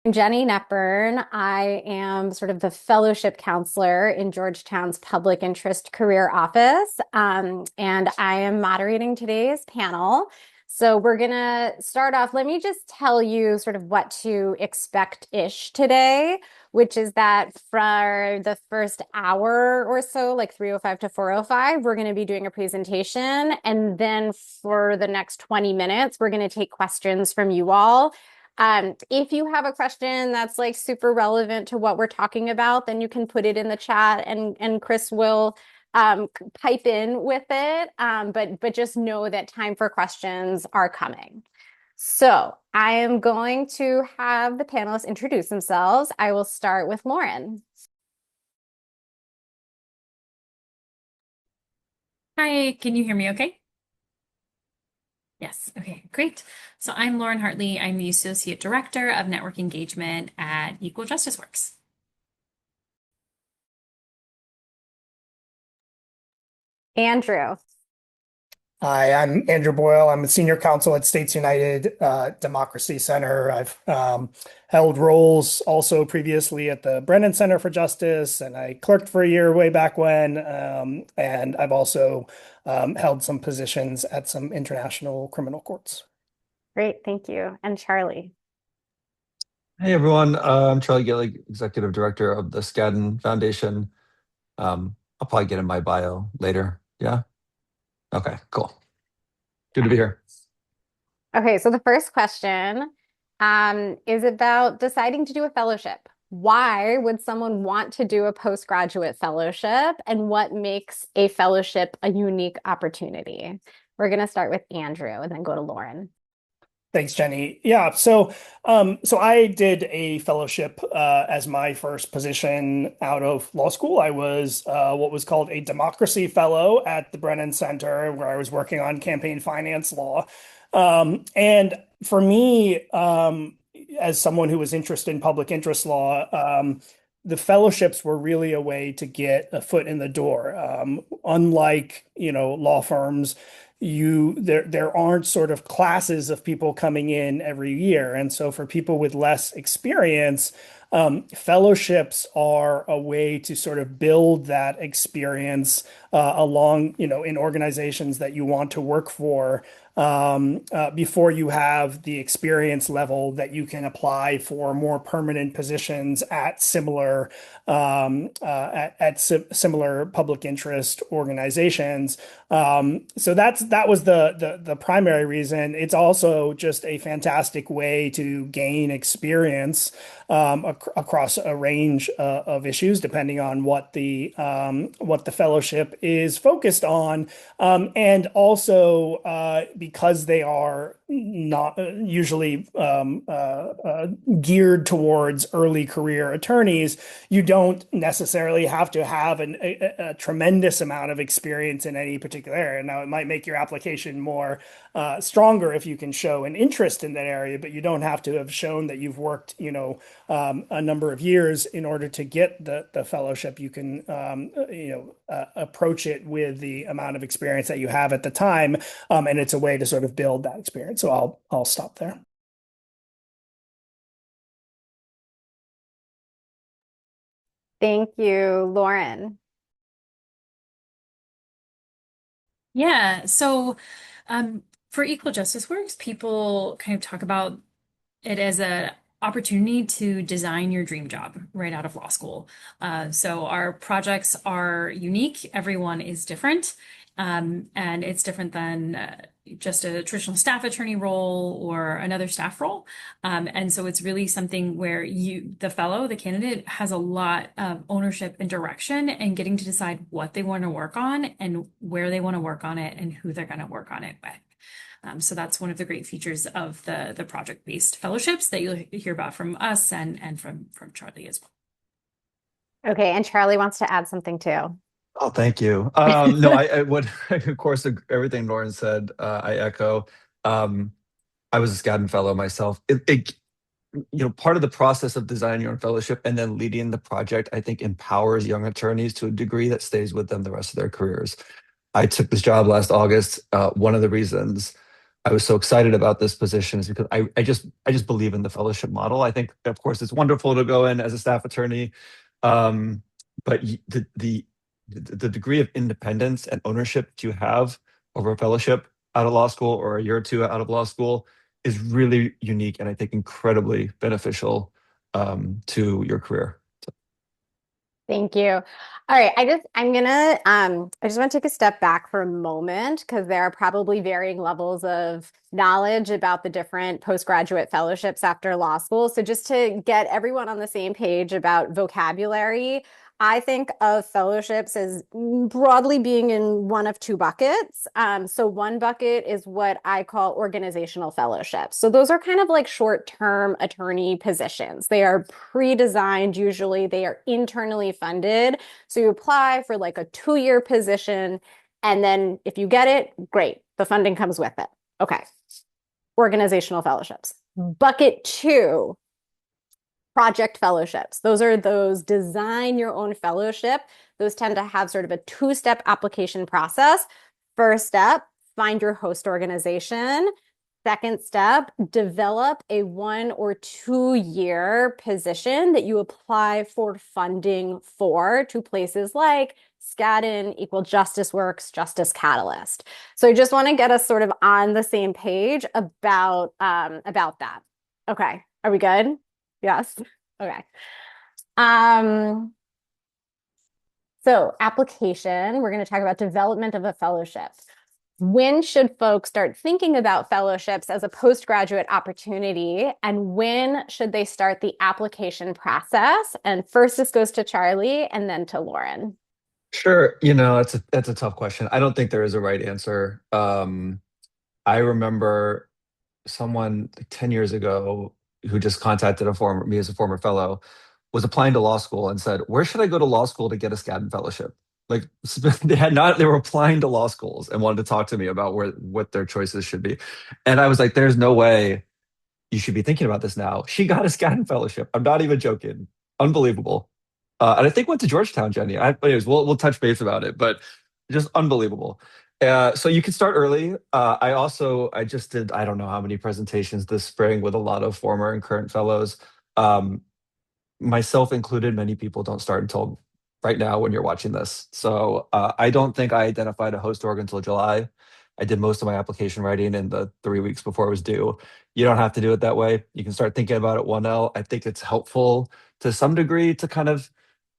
I'm Jenny Nepburn. I am sort of the fellowship counselor in Georgetown's Public Interest Career Office, and I am moderating today's panel. So we're going to start off. Let me just tell you sort of what to expect-ish today, which is that for the first hour or so, like 3:05 to 4:05, we're going to be doing a presentation. And then for the next 20 minutes, we're going to take questions from you all. If you have a question that's like super relevant to what we're talking about, then you can put it in the chat and Chris will pipe in with it. But just know that time for questions are coming. So I am going to have the panelists introduce themselves. I will start with Lauren. Hi, can you hear me okay? Yes, okay, great. So I'm Lauren Hartley. I'm the Associate Director of Network Engagement at Equal Justice Works. Andrew. Hi, I'm Andrew Boyle. I'm a senior counsel at States United Democracy Center. I've held roles also previously at the Brennan Center for Justice, and I clerked for a year way back when. And I've also held some positions at some international criminal courts. Great, thank you. And Charlie. Hey everyone, I'm Charlie Gillig, Executive Director of the Skadden Foundation. I'll probably get in my bio later. Yeah? Okay, cool. Good to be here. Okay, so the first question is about deciding to do a fellowship. Why would someone want to do a postgraduate fellowship, and what makes a fellowship a unique opportunity? We're going to start with Andrew and then go to Lauren. Thanks, Jenny. Yeah, so I did a fellowship as my first position out of law school. I was what was called a democracy fellow at the Brennan Center, where I was working on campaign finance law. And for me, as someone who was interested in public interest law, the fellowships were really a way to get a foot in the door. Unlike, law firms, there aren't sort of classes of people coming in every year. And so for people with less experience, fellowships are a way to sort of build that experience along, in organizations that you want to work for, before you have the experience level that you can apply for more permanent positions at similar public interest organizations. So that was the primary reason. It's also just a fantastic way to gain experience across a range of issues, depending on what the fellowship is focused on, and also because they are not usually geared towards early career attorneys, you don't necessarily have to have a tremendous amount of experience in any particular area. Now, it might make your application more stronger if you can show an interest in that area, but you don't have to have shown that you've worked, a number of years in order to get the fellowship. You can, approach it with the amount of experience that you have at the time, and it's a way to sort of build that experience. So I'll stop there. Thank you, Lauren. Yeah, so for Equal Justice Works, people kind of talk about it as an opportunity to design your dream job right out of law school. So our projects are unique. Everyone is different. And it's different than just a traditional staff attorney role or another staff role. And so it's really something where the candidate, has a lot of ownership and direction and getting to decide what they want to work on and where they want to work on it and who they're going to work on it with. So that's one of the great features of the project-based fellowships that you'll hear about from us and from Charlie as well. Okay, and Charlie wants to add something too. Oh, thank you. No, I would, of course, everything Lauren said, I echo. I was a Skadden Fellow myself. Part of the process of designing your own fellowship and then leading the project, I think, empowers young attorneys to a degree that stays with them the rest of their careers. I took this job last August. One of the reasons I was so excited about this position is because I just believe in the fellowship model. I think, of course, it's wonderful to go in as a staff attorney, um, but the degree of independence and ownership you have over a fellowship out of law school or a year or two out of law school is really unique and I think incredibly beneficial to your career. Thank you. All right, I just want to take a step back for a moment because there are probably varying levels of knowledge about the different postgraduate fellowships after law school. So just to get everyone on the same page about vocabulary, I think of fellowships as broadly being in one of two buckets. So one bucket is what I call organizational fellowships. So those are kind of like short-term attorney positions. They are pre-designed, usually they are internally funded. So you apply for like a 2-year position, and then if you get it, great. The funding comes with it. Okay. Organizational fellowships. Bucket two, project fellowships. Those are those design your own fellowship. Those tend to have sort of a 2-step application process. First step, find your host organization. Second step, develop a 1 or 2-year position that you apply for funding for to places like Skadden, Equal Justice Works, Justice Catalyst. So I just want to get us sort of on the same page about that. Okay, are we good? Yes. Okay. Um, so application, we're going to talk about development of a fellowship. When should folks start thinking about fellowships as a postgraduate opportunity, and when should they start the application process? And first, this goes to Charlie and then to Lauren. Sure, that's a tough question. I don't think there is a right answer. I remember someone like 10 years ago who just contacted me as a former fellow was applying to law school and said, "Where should I go to law school to get a Skadden fellowship?" Like they were applying to law schools and wanted to talk to me about what their choices should be. And I was like, there's no way you should be thinking about this now. She got a Skadden fellowship. I'm not even joking. Unbelievable. And I think went to Georgetown, Jenny. Anyways, we'll touch base about it, but just unbelievable. So you can start early. I just did I don't know how many presentations this spring with a lot of former and current fellows. Um, Myself included, many people don't start until right now when you're watching this. So I don't think I identified a host org until July. I did most of my application writing in the 3 weeks before it was due. You don't have to do it that way. You can start thinking about it 1L. I think it's helpful to some degree to kind of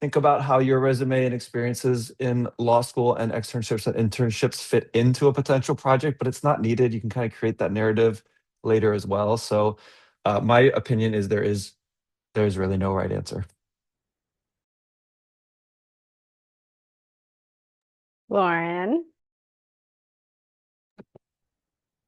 think about how your resume and experiences in law school and internships fit into a potential project, but it's not needed. You can kind of create that narrative later as well. So my opinion is there's really no right answer. Lauren.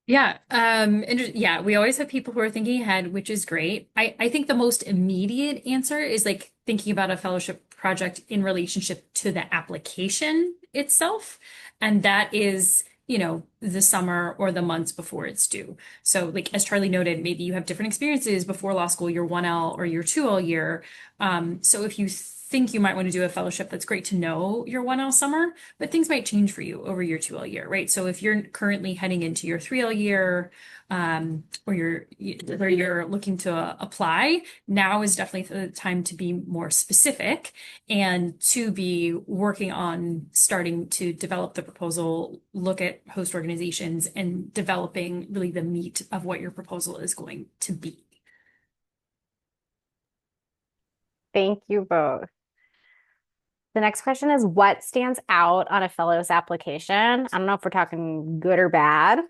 Yeah, yeah, we always have people who are thinking ahead, which is great. I think the most immediate answer is like thinking about a fellowship project in relationship to the application itself. And that is, the summer or the months before it's due. So like as Charlie noted, maybe you have different experiences before law school, your 1L or your 2L year. So if you think you might want to do a fellowship, that's great to know your 1L summer, but things might change for you over your 2L year, right? So if you're currently heading into your 3L year, or you're looking to apply, now is definitely the time to be more specific and to be working on starting to develop the proposal, look at host organizations, and developing really the meat of what your proposal is going to be. Thank you both. The next question is, what stands out on a fellow's application? I don't know if we're talking good or bad,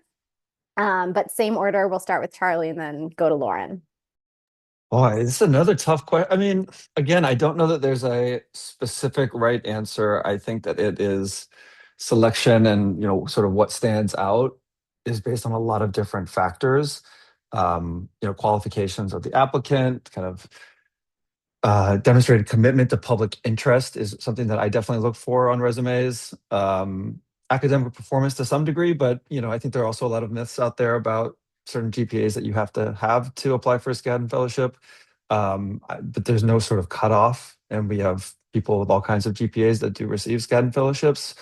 but same order. We'll start with Charlie and then go to Lauren. Boy, this is another tough question. I mean, again, I don't know that there's a specific right answer. I think that it is selection and, sort of what stands out is based on a lot of different factors. Qualifications of the applicant, kind of demonstrated commitment to public interest is something that I definitely look for on resumes. Academic performance to some degree, but I think there are also a lot of myths out there about certain GPAs that you have to apply for a Skadden fellowship. But there's no sort of cutoff, and we have people with all kinds of GPAs that do receive Skadden fellowships.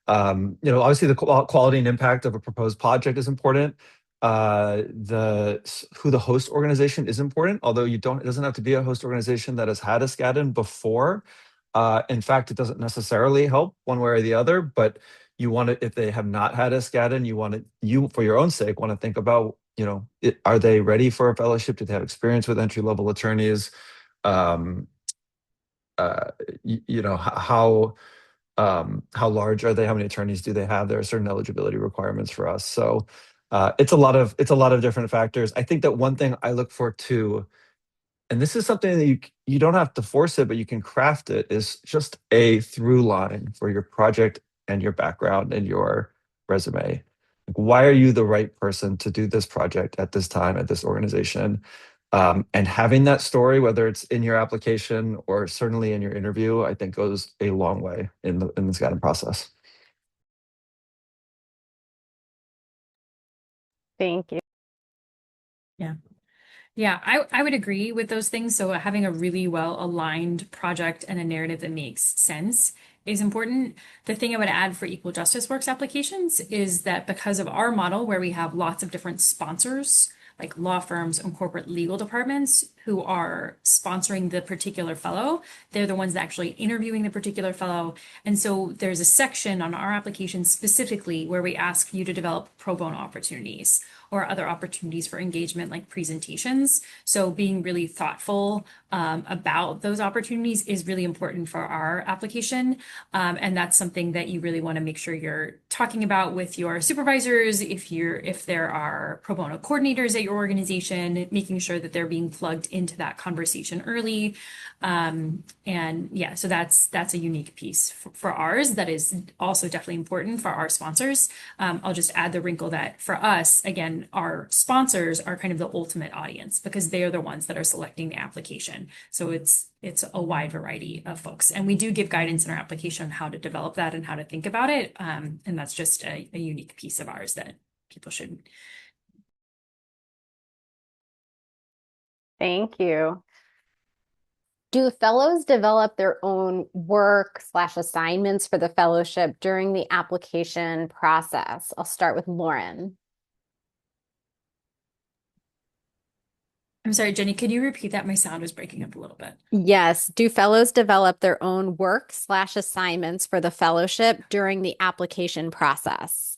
Obviously the quality and impact of a proposed project is important. who the host organization is important, although it doesn't have to be a host organization that has had a SCADN before. In fact, it doesn't necessarily help one way or the other, but you want to, if they have not had a SCADN, you for your own sake want to think about, are they ready for a fellowship? Do they have experience with entry level attorneys? Um, uh, how large are they? How many attorneys do they have? There are certain eligibility requirements for us. So it's a lot of different factors. I think that one thing I look for too, and this is something that you don't have to force it, but you can craft it, is just a through line for your project and your background and your resume. Like, why are you the right person to do this project at this time at this organization? And having that story, whether it's in your application or certainly in your interview, I think goes a long way in the scouting process. Thank you. Yeah. Yeah, I would agree with those things. So having a really well aligned project and a narrative that makes sense is important. The thing I would add for Equal Justice Works applications is that because of our model where we have lots of different sponsors, like law firms and corporate legal departments who are sponsoring the particular fellow, they're the ones that actually interviewing the particular fellow. And so there's a section on our application specifically where we ask you to develop pro bono opportunities or other opportunities for engagement like presentations. So being really thoughtful about those opportunities is really important for our application. And that's something that you really want to make sure you're talking about with your supervisors, if there are pro bono coordinators at your organization, making sure that they're being plugged into that conversation early. And yeah, so that's a unique piece for ours that is also definitely important for our sponsors. I'll just add the wrinkle that for us, again, our sponsors are kind of the ultimate audience because they are the ones that are selecting the application. So it's a wide variety of folks. And we do give guidance in our application on how to develop that and how to think about it. And that's just a unique piece of ours that people should. Thank you. Do fellows develop their own work/assignments for the fellowship during the application process? I'll start with Lauren. I'm sorry, Jenny, could you repeat that? My sound was breaking up a little bit. Yes. Do fellows develop their own work/assignments for the fellowship during the application process?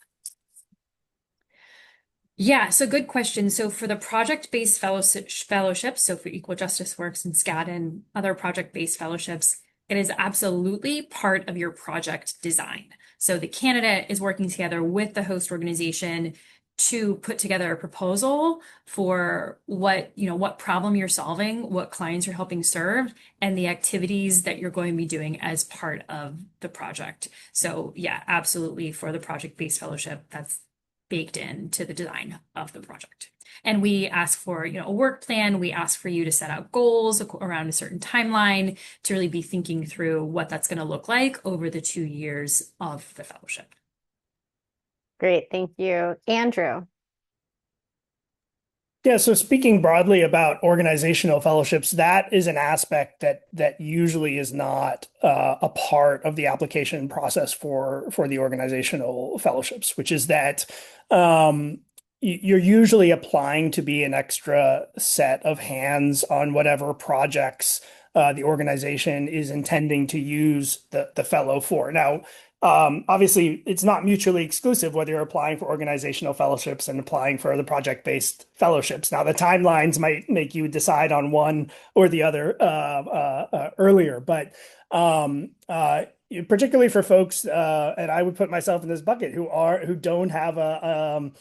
Yeah, so good question. So for the project-based fellowships, so for Equal Justice Works and SCAD and other project-based fellowships, it is absolutely part of your project design. So the candidate is working together with the host organization to put together a proposal for what problem you're solving, what clients you're helping serve, and the activities that you're going to be doing as part of the project. So yeah, absolutely for the project-based fellowship, that's baked into the design of the project. And we ask for, a work plan. We ask for you to set out goals around a certain timeline to really be thinking through what that's going to look like over the 2 years of the fellowship. Great. Thank you. Andrew. Yeah, so speaking broadly about organizational fellowships, that is an aspect that usually is not a part of the application process for the organizational fellowships, which is that you're usually applying to be an extra set of hands on whatever projects the organization is intending to use the fellow for. Now, obviously, it's not mutually exclusive whether you're applying for organizational fellowships and applying for the project-based fellowships. Now, the timelines might make you decide on one or the other earlier, but particularly for folks, and I would put myself in this bucket, who don't have the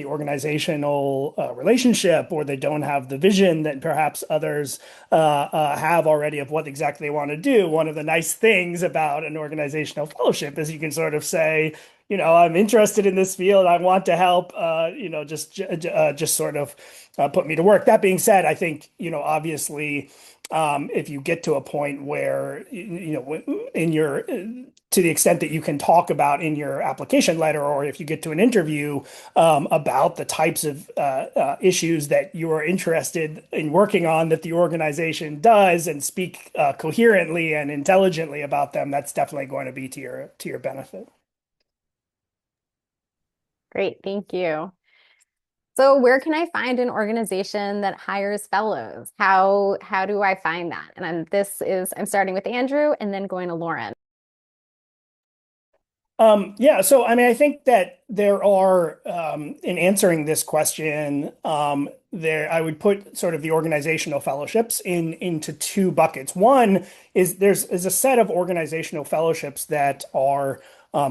organizational relationship, or they don't have the vision that perhaps others have already of what exactly they want to do. One of the nice things about an organizational fellowship is you can sort of say, I'm interested in this field. I want to help. Just sort of put me to work. That being said, I think obviously, if you get to a point where in your to the extent that you can talk about in your application letter, or if you get to an interview about the types of issues that you are interested in working on that the organization does, and speak coherently and intelligently about them, that's definitely going to be to your benefit. Great. Thank you. So where can I find an organization that hires fellows? How do I find that? And I'm starting with Andrew and then going to Lauren. Yeah, so I mean, I think that there are, in answering this question, I would put sort of the organizational fellowships into two buckets. One is there's a set of organizational fellowships that are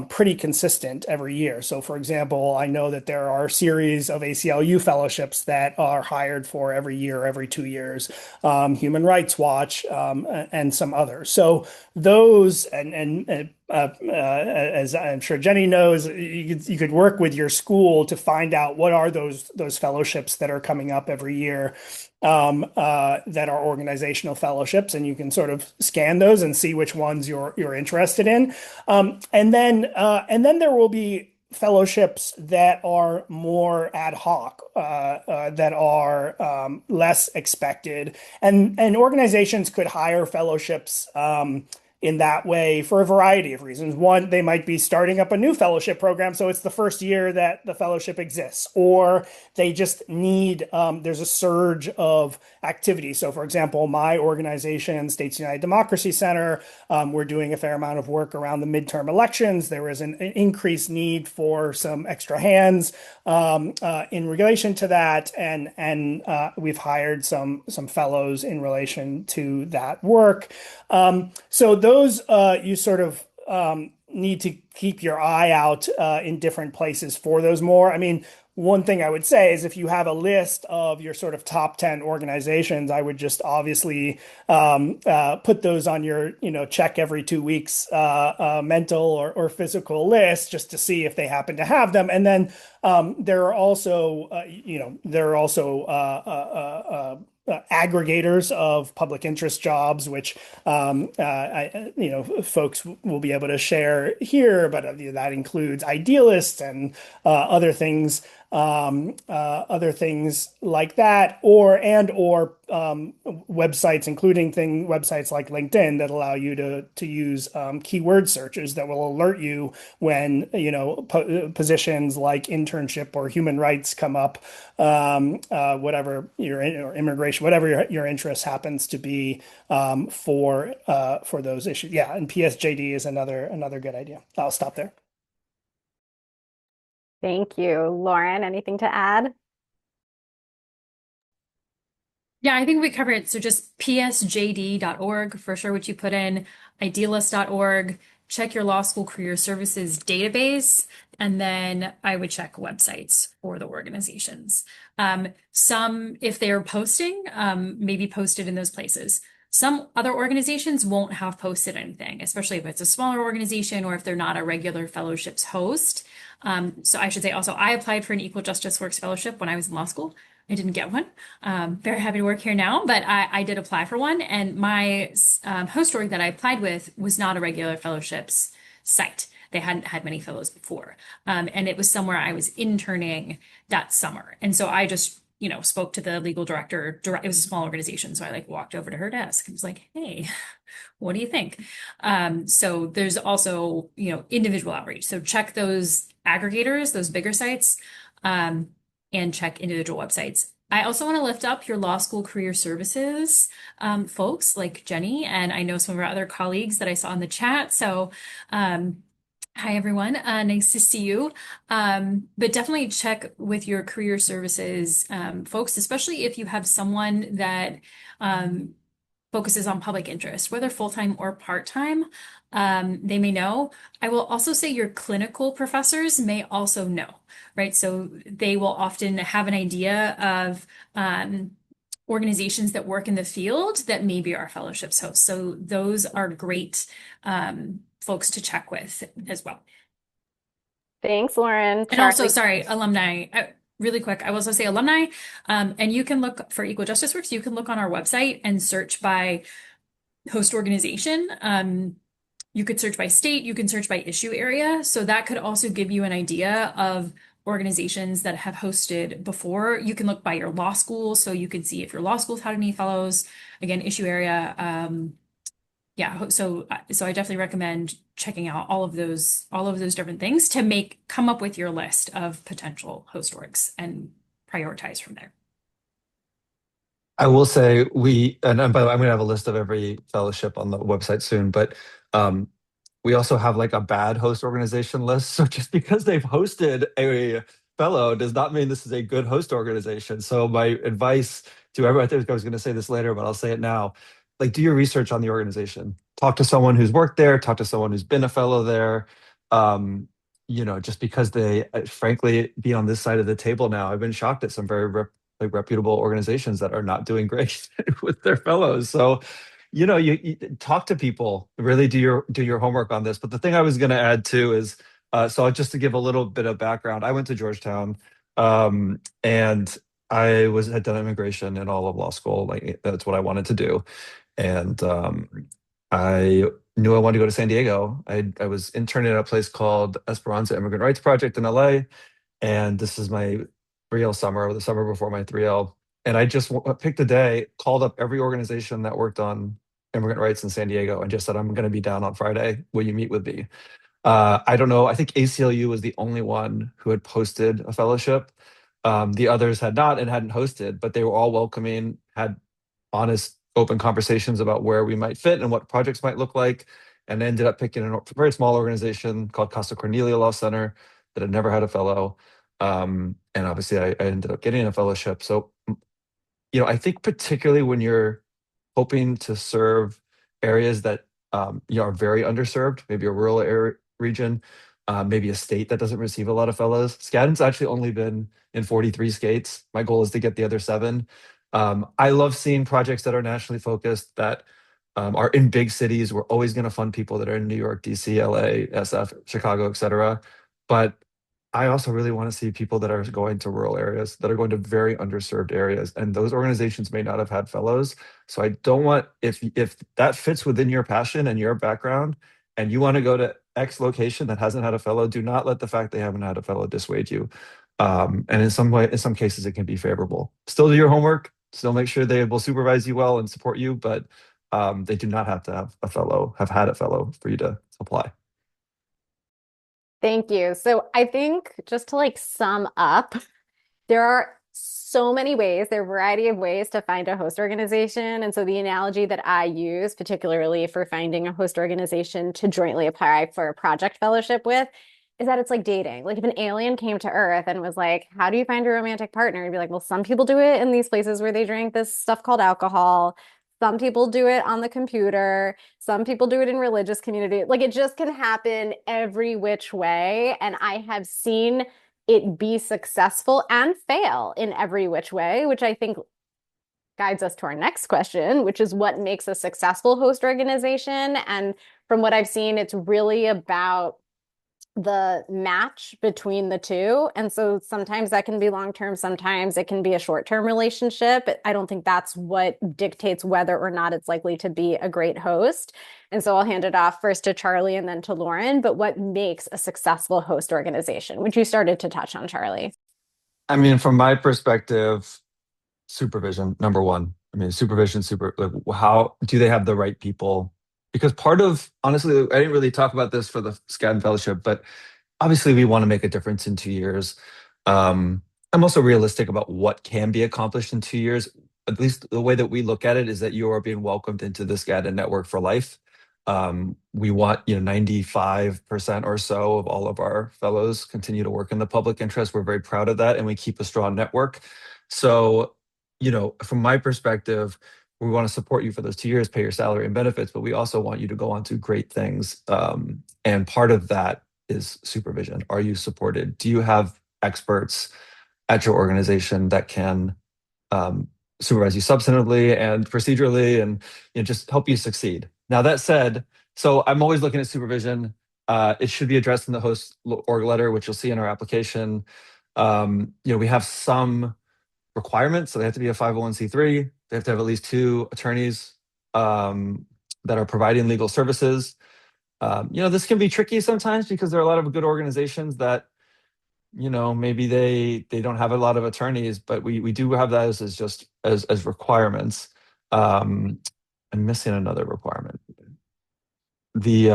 pretty consistent every year. So, for example, I know that there are a series of ACLU fellowships that are hired for every year, every 2 years, Human Rights Watch, and some others. So those as I'm sure Jenny knows, you could work with your school to find out what are those fellowships that are coming up every year, that are organizational fellowships, and you can sort of scan those and see which ones you're interested in. And then there will be fellowships that are more ad hoc, that are less expected, and organizations could hire fellowships in that way for a variety of reasons. One, they might be starting up a new fellowship program, so it's the first year that the fellowship exists, or they just need, there's a surge of activity. So, for example, my organization, States United Democracy Center, we're doing a fair amount of work around the midterm elections. There is an increased need for some extra hands in relation to that, and we've hired some fellows in relation to that work. So those you sort of need to keep your eye out in different places for those more. I mean, one thing I would say is if you have a list of your sort of top 10 organizations, I would just obviously put those on your, check every 2 weeks mental or physical list just to see if they happen to have them. And then there are also, aggregators of public interest jobs, which folks will be able to share here, but that includes idealists and other things like that, or websites, including websites like LinkedIn that allow you to use keyword searches that will alert you when positions like internship or human rights come up, whatever or immigration, whatever your interest happens to be, for those issues. Yeah, and PSJD is another good idea. I'll stop there. Thank you. Lauren, anything to add? Yeah, I think we covered it. So just psjd.org for sure, what you put in, idealist.org, check your law school career services database, and then I would check websites for the organizations. Some, if they're posting, maybe posted in those places. Some other organizations won't have posted anything, especially if it's a smaller organization or if they're not a regular fellowships host. So I should say also, I applied for an Equal Justice Works fellowship when I was in law school. I didn't get one. Very happy to work here now, but I did apply for one. And my host org that I applied with was not a regular fellowships site. They hadn't had many fellows before. And it was somewhere I was interning that summer. And so I just, spoke to the legal director. It was a small organization. So I walked over to her desk and was like, hey, what do you think? So there's also, individual outreach. So check those aggregators, those bigger sites, and check individual websites. I also want to lift up your law school career services folks like Jenny, and I know some of our other colleagues that I saw in the chat. So hi, everyone. Nice to see you. But definitely check with your career services folks, especially if you have someone that focuses on public interest, whether full-time or part-time. They may know. I will also say your clinical professors may also know, right? So they will often have an idea of organizations that work in the field that maybe are fellowships hosts. So those are great folks to check with as well. Thanks, Lauren. And also, sorry, alumni. Really quick, I will also say alumni, and you can look for Equal Justice Works. You can look on our website and search by host organization. You could search by state, you can search by issue area. So that could also give you an idea of organizations that have hosted before. You can look by your law school, so you can see if your law school's had any fellows. Again, issue area. Yeah, so I definitely recommend checking out all of those different things to come up with your list of potential host orgs and prioritize from there. I will say and by the way, I'm going to have a list of every fellowship on the website soon, but um, we also have like a bad host organization list. So just because they've hosted a fellow does not mean this is a good host organization. So my advice to everyone, I think I was going to say this later, but I'll say it now. Like, do your research on the organization. Talk to someone who's worked there, talk to someone who's been a fellow there. Um, just because they, frankly, be on this side of the table now, I've been shocked at some very like reputable organizations that are not doing great with their fellows. So, you talk to people, really do your homework on this. But the thing I was going to add too is, so just to give a little bit of background, I went to Georgetown, and had done immigration in all of law school. Like that's what I wanted to do, and I knew I wanted to go to San Diego. I was interning at a place called Esperanza Immigrant Rights Project in LA, and this is my 3L summer, the summer before my 3L. And I just picked a day, called up every organization that worked on immigrant rights in San Diego, and just said, I'm going to be down on Friday. Will you meet with me? I don't know. I think ACLU was the only one who had posted a fellowship. The others had not and hadn't hosted, but they were all welcoming, had honest, open conversations about where we might fit and what projects might look like. And ended up picking a very small organization called Casa Cornelia Law Center that had never had a fellow. And obviously, I ended up getting a fellowship. So, I think particularly when you're hoping to serve areas that are very underserved, maybe a rural area region, maybe a state that doesn't receive a lot of fellows. Skadden's actually only been in 43 states. My goal is to get the other 7. I love seeing projects that are nationally focused that are in big cities. We're always going to fund people that are in New York, DC, LA, SF, Chicago, et cetera. But I also really want to see people that are going to rural areas, that are going to very underserved areas. And those organizations may not have had fellows. So I don't want, if that fits within your passion and your background, and you want to go to X location that hasn't had a fellow, do not let the fact they haven't had a fellow dissuade you. And in some cases, it can be favorable. Still do your homework. Still make sure they will supervise you well and support you, but they do not have to have had a fellow for you to apply. Thank you. So I think just to like sum up, there are so many ways, there are a variety of ways to find a host organization. And so the analogy that I use, particularly for finding a host organization to jointly apply for a project fellowship with, is that it's like dating. Like if an alien came to Earth and was like, how do you find a romantic partner? You'd be like, well, some people do it in these places where they drink this stuff called alcohol. Some people do it on the computer. Some people do it in religious community. Like it just can happen every which way. And I have seen it be successful and fail in every which way, which I think guides us to our next question, which is what makes a successful host organization. And from what I've seen, it's really about the match between the two. And so sometimes that can be long term, sometimes it can be a short term relationship. I don't think that's what dictates whether or not it's likely to be a great host. And so I'll hand it off first to Charlie and then to Lauren. But what makes a successful host organization, which you started to touch on, Charlie? I mean, from my perspective, supervision, number one. I mean, supervision, like, how do they have the right people? Because honestly, I didn't really talk about this for the Skadden Fellowship, but obviously we want to make a difference in 2 years. I'm also realistic about what can be accomplished in 2 years. At least the way that we look at it is that you are being welcomed into the Skadden network for life. We want, 95% or so of all of our fellows continue to work in the public interest. We're very proud of that, and we keep a strong network. So, from my perspective, we want to support you for those 2 years, pay your salary and benefits, but we also want you to go on to great things. And part of that is supervision. Are you supported? Do you have experts at your organization that can supervise you substantively and procedurally and just help you succeed? Now, that said, so I'm always looking at supervision. It should be addressed in the host org letter, which you'll see in our application. We have some requirements. So they have to be a 501c3. They have to have at least 2 attorneys that are providing legal services. This can be tricky sometimes because there are a lot of good organizations that, maybe they don't have a lot of attorneys, but we do have that as requirements. I'm missing another requirement. The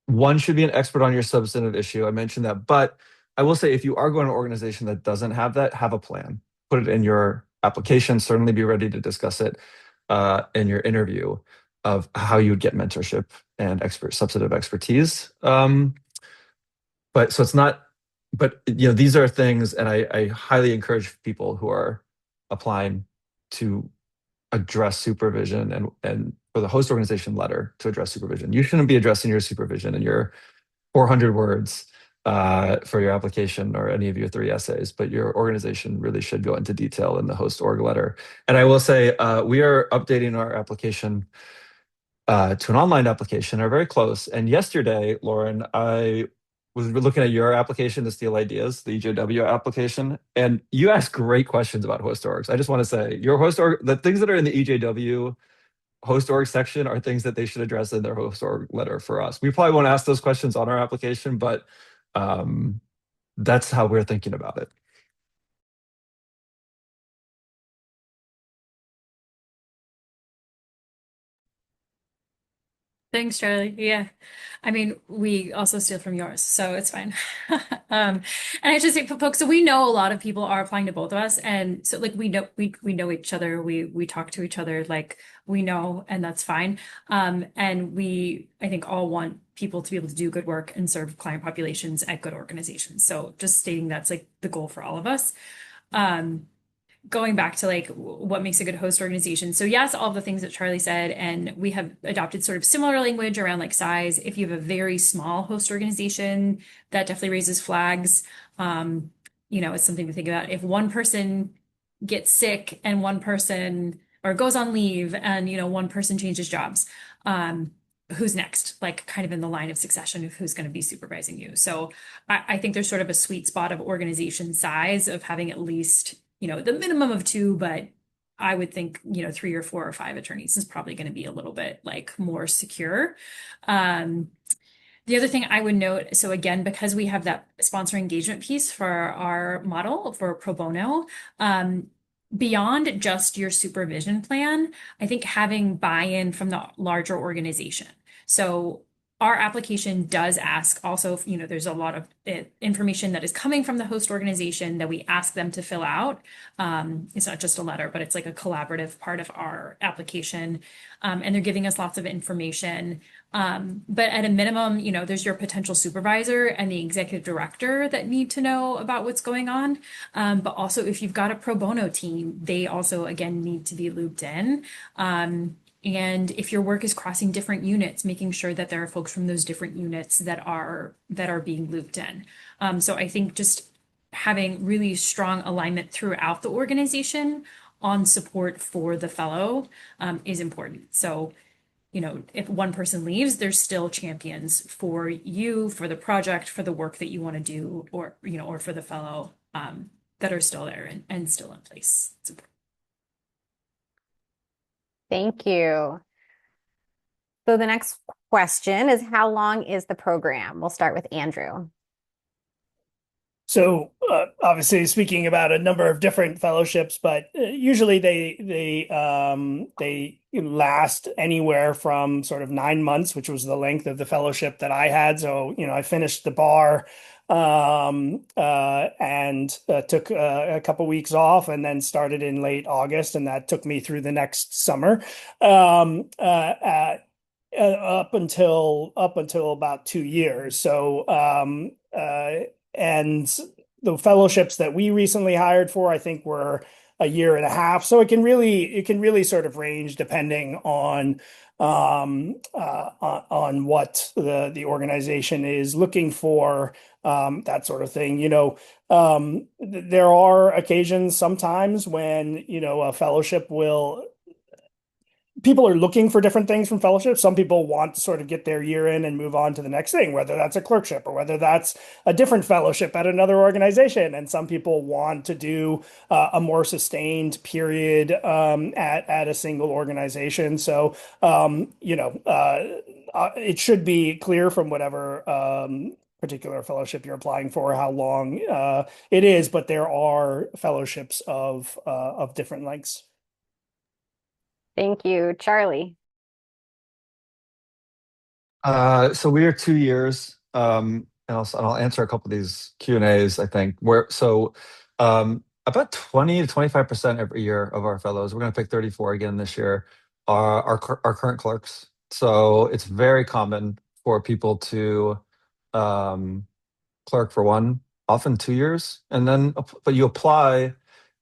one should be an expert on your substantive issue. I mentioned that, but I will say if you are going to an organization that doesn't have that, have a plan. Put it in your application. Certainly be ready to discuss it in your interview of how you would get mentorship and substantive expertise. But so it's not, but these are things, and I highly encourage people who are applying to address supervision and for the host organization letter to address supervision. You shouldn't be addressing your supervision in your 400 words for your application or any of your 3 essays, but your organization really should go into detail in the host org letter. And I will say we are updating our application to an online application, are very close. And yesterday, Lauren, I was looking at your application to Steal Ideas, the EJW application, and you asked great questions about host orgs. I just want to say your host org, the things that are in the EJW host org section are things that they should address in their host org letter for us. We probably won't ask those questions on our application, but that's how we're thinking about it. Thanks, Charlie. Yeah. I mean, we also steal from yours, so it's fine. And I just say for folks, so we know a lot of people are applying to both of us. And so like we know each other, we talk to each other, like we know, and that's fine. And we I think all want people to be able to do good work and serve client populations at good organizations. So just stating that's like the goal for all of us. Um, Going back to like what makes a good host organization. So yes, all the things that Charlie said, and we have adopted sort of similar language around like size. If you have a very small host organization, that definitely raises flags. It's something to think about. If one person gets sick and one person or goes on leave and one person changes jobs, who's next? Like kind of in the line of succession of who's going to be supervising you. So I think there's sort of a sweet spot of organization size of having at least the minimum of 2, but I would think, 3 or 4 or 5 attorneys is probably going to be a little bit like more secure. The other thing I would note, so again, because we have that sponsor engagement piece for our model for pro bono, beyond just your supervision plan, I think having buy-in from the larger organization. So our application does ask also, there's a lot of information that is coming from the host organization that we ask them to fill out. It's not just a letter, but it's like a collaborative part of our application. And they're giving us lots of information. But at a minimum, there's your potential supervisor and the executive director that need to know about what's going on. But also if you've got a pro bono team, they also, again, need to be looped in. And if your work is crossing different units, making sure that there are folks from those different units that are being looped in. So I think just having really strong alignment throughout the organization on support for the fellow is important. So, if one person leaves, there's still champions for you, for the project, for the work that you want to do, or for the fellow that are still there and still in place. Thank you. So the next question is, how long is the program? We'll start with Andrew. So obviously speaking about a number of different fellowships, but usually they last anywhere from sort of 9 months, which was the length of the fellowship that I had. So I finished the bar and took a couple weeks off, and then started in late August, and that took me through the next summer. Up until about 2 years. So and the fellowships that we recently hired for, I think, were a year and a half. So it can really sort of range depending on what the organization is looking for, that sort of thing. There are occasions sometimes when a fellowship will. People are looking for different things from fellowship. Some people want to sort of get their year in and move on to the next thing, whether that's a clerkship or whether that's a different fellowship at another organization. And some people want to do a more sustained period at a single organization. So, it should be clear from whatever particular fellowship you're applying for how long it is, but there are fellowships of different lengths. Thank you, Charlie. So we are 2 years, and I'll answer a couple of these Q&As, I think. About 20 to 25% every year of our fellows, we're going to pick 34 again this year, are our current clerks. So it's very common for people to um, clerk for one, often 2 years, and then but you apply.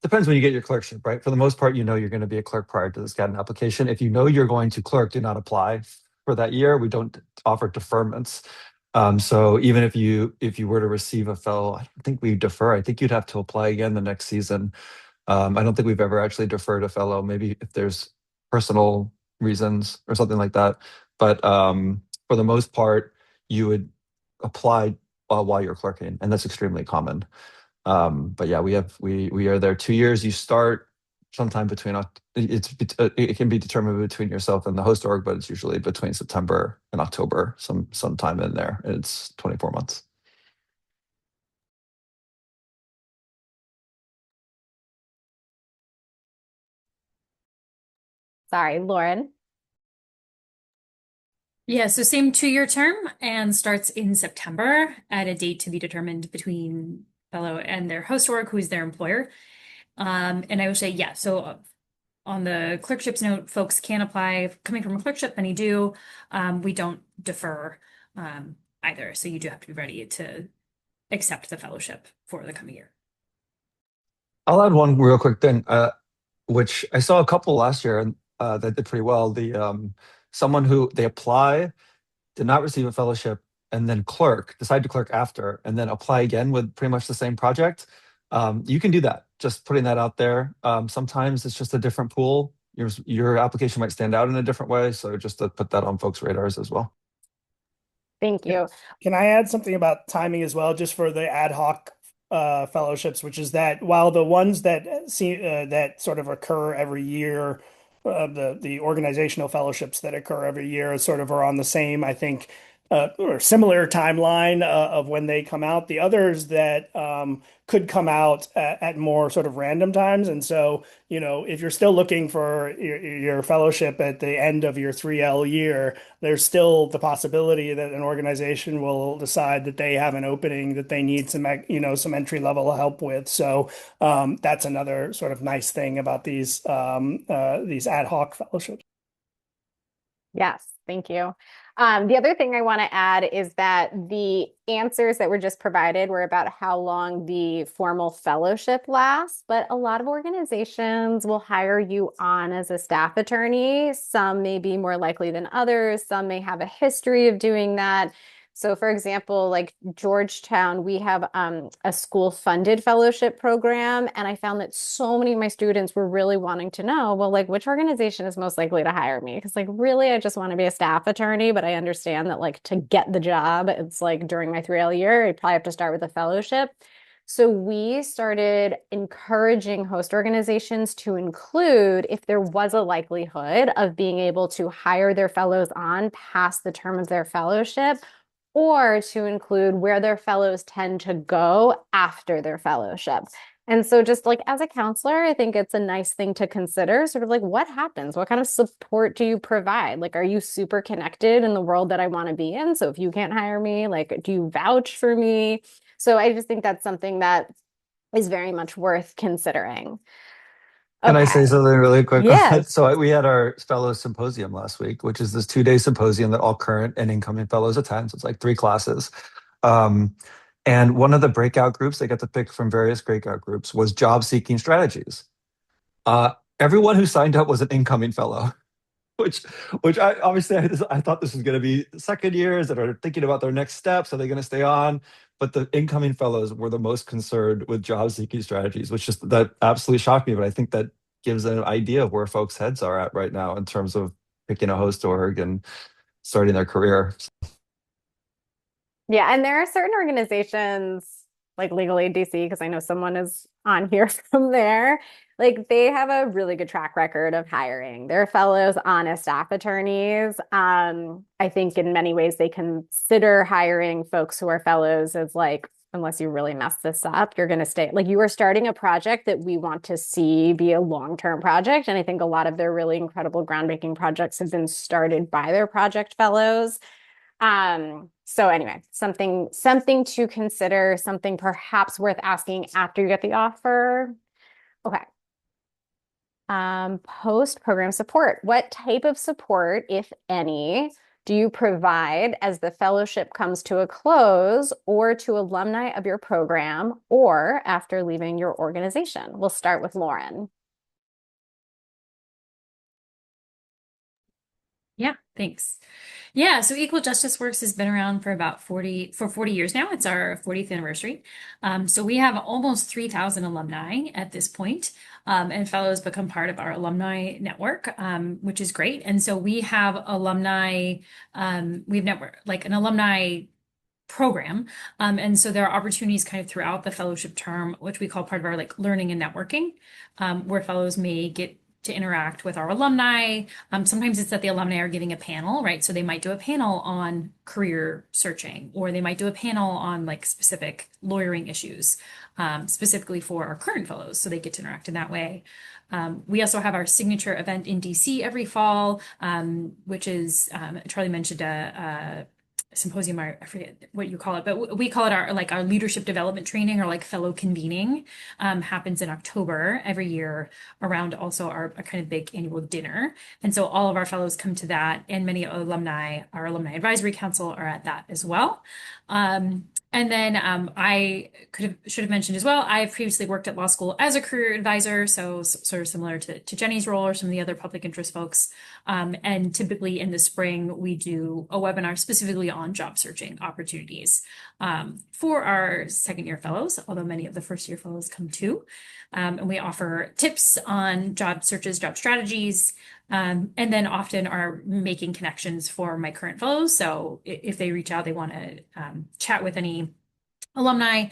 Depends when you get your clerkship, right? For the most part, you know you're going to be a clerk prior to this Skadden application. If you know you're going to clerk, do not apply for that year. We don't offer deferments. So even if you were to receive a fellow, I don't think we defer. I think you'd have to apply again the next season. I don't think we've ever actually deferred a fellow. Maybe if there's personal reasons or something like that. But for the most part, you would apply while you're clerking, and that's extremely common. But yeah, we are there 2 years. You start sometime between it can be determined between yourself and the host org, but it's usually between September and October, sometime in there. And it's 24 months. Sorry, Lauren. Yeah, so same 2-year term and starts in September at a date to be determined between fellow and their host org, who's their employer. And I would say, yeah, so on the clerkships note, folks can apply coming from a clerkship, many do. We don't defer either. So you do have to be ready to accept the fellowship for the coming year. I'll add one real quick thing, which I saw a couple last year that did pretty well. Someone who they apply, did not receive a fellowship, and then decide to clerk after, and then apply again with pretty much the same project. You can do that. Just putting that out there. Sometimes it's just a different pool. Your application might stand out in a different way. So just to put that on folks' radars as well. Thank you. Can I add something about timing as well, just for the ad hoc fellowships, which is that while the ones that that sort of occur every year, the organizational fellowships that occur every year sort of are on the same, I think, or similar timeline of when they come out. The others that could come out at more sort of random times. And so, if you're still looking for your fellowship at the end of your 3L year, there's still the possibility that an organization will decide that they have an opening that they need some entry level help with. So that's another sort of nice thing about these ad hoc fellowships. Yes, thank you. The other thing I want to add is that the answers that were just provided were about how long the formal fellowship lasts, but a lot of organizations will hire you on as a staff attorney. Some may be more likely than others. Some may have a history of doing that. So for example, like Georgetown, we have a school funded fellowship program. And I found that so many of my students were really wanting to know, well, like which organization is most likely to hire me? Because like really, I just want to be a staff attorney, but I understand that like to get the job, it's like during my 3L year, I probably have to start with a fellowship. So we started encouraging host organizations to include if there was a likelihood of being able to hire their fellows on past the term of their fellowship, or to include where their fellows tend to go after their fellowship. And so just like as a counselor, I think it's a nice thing to consider, sort of like what happens? What kind of support do you provide? Like, are you super connected in the world that I want to be in? So if you can't hire me, like, do you vouch for me? So I just think that's something that is very much worth considering. Can I say something really quick on that? Yes. So we had our fellows symposium last week, which is this 2-day symposium that all current and incoming fellows attend. So it's like 3 classes. And one of the breakout groups, they got to pick from various breakout groups, was job seeking strategies. Everyone who signed up was an incoming fellow, which I obviously I thought this was going to be second years that are thinking about their next steps. Are they going to stay on? But the incoming fellows were the most concerned with job seeking strategies, which just that absolutely shocked me. But I think that gives an idea of where folks' heads are at right now in terms of picking a host org and starting their career. Yeah, and there are certain organizations like Legal Aid DC, because I know someone is on here from there. Like they have a really good track record of hiring their fellows on as staff attorneys. I think in many ways they consider hiring folks who are fellows as like, unless you really mess this up, you're going to stay. Like you are starting a project that we want to see be a long-term project. And I think a lot of their really incredible groundbreaking projects have been started by their project fellows. So anyway, something to consider, something perhaps worth asking after you get the offer. Okay. Post-program support. What type of support, if any, do you provide as the fellowship comes to a close or to alumni of your program or after leaving your organization? We'll start with Lauren. Yeah, thanks. Yeah, so Equal Justice Works has been around for about 40 years now. It's our 40th anniversary. So we have almost 3,000 alumni at this point, and fellows become part of our alumni network, which is great. And so we have alumni, we have network like an alumni program. And so there are opportunities kind of throughout the fellowship term, which we call part of our like learning and networking, where fellows may get to interact with our alumni. Sometimes it's that the alumni are giving a panel, right? So they might do a panel on career searching, or they might do a panel on like specific lawyering issues, specifically for our current fellows. So they get to interact in that way. We also have our signature event in DC every fall, which is Charlie mentioned a symposium, I forget what you call it, but we call it our like our leadership development training or like fellow convening, happens in October every year around also our kind of big annual dinner. And so all of our fellows come to that, and many alumni, our alumni advisory council are at that as well. And then I should have mentioned as well, I've previously worked at law school as a career advisor, so sort of similar to Jenny's role or some of the other public interest folks. And typically in the spring, we do a webinar specifically on job searching opportunities for our second year fellows, although many of the first year fellows come too. And we offer tips on job searches, job strategies, and then often are making connections for my current fellows. So if they reach out, they want to chat with any alumni,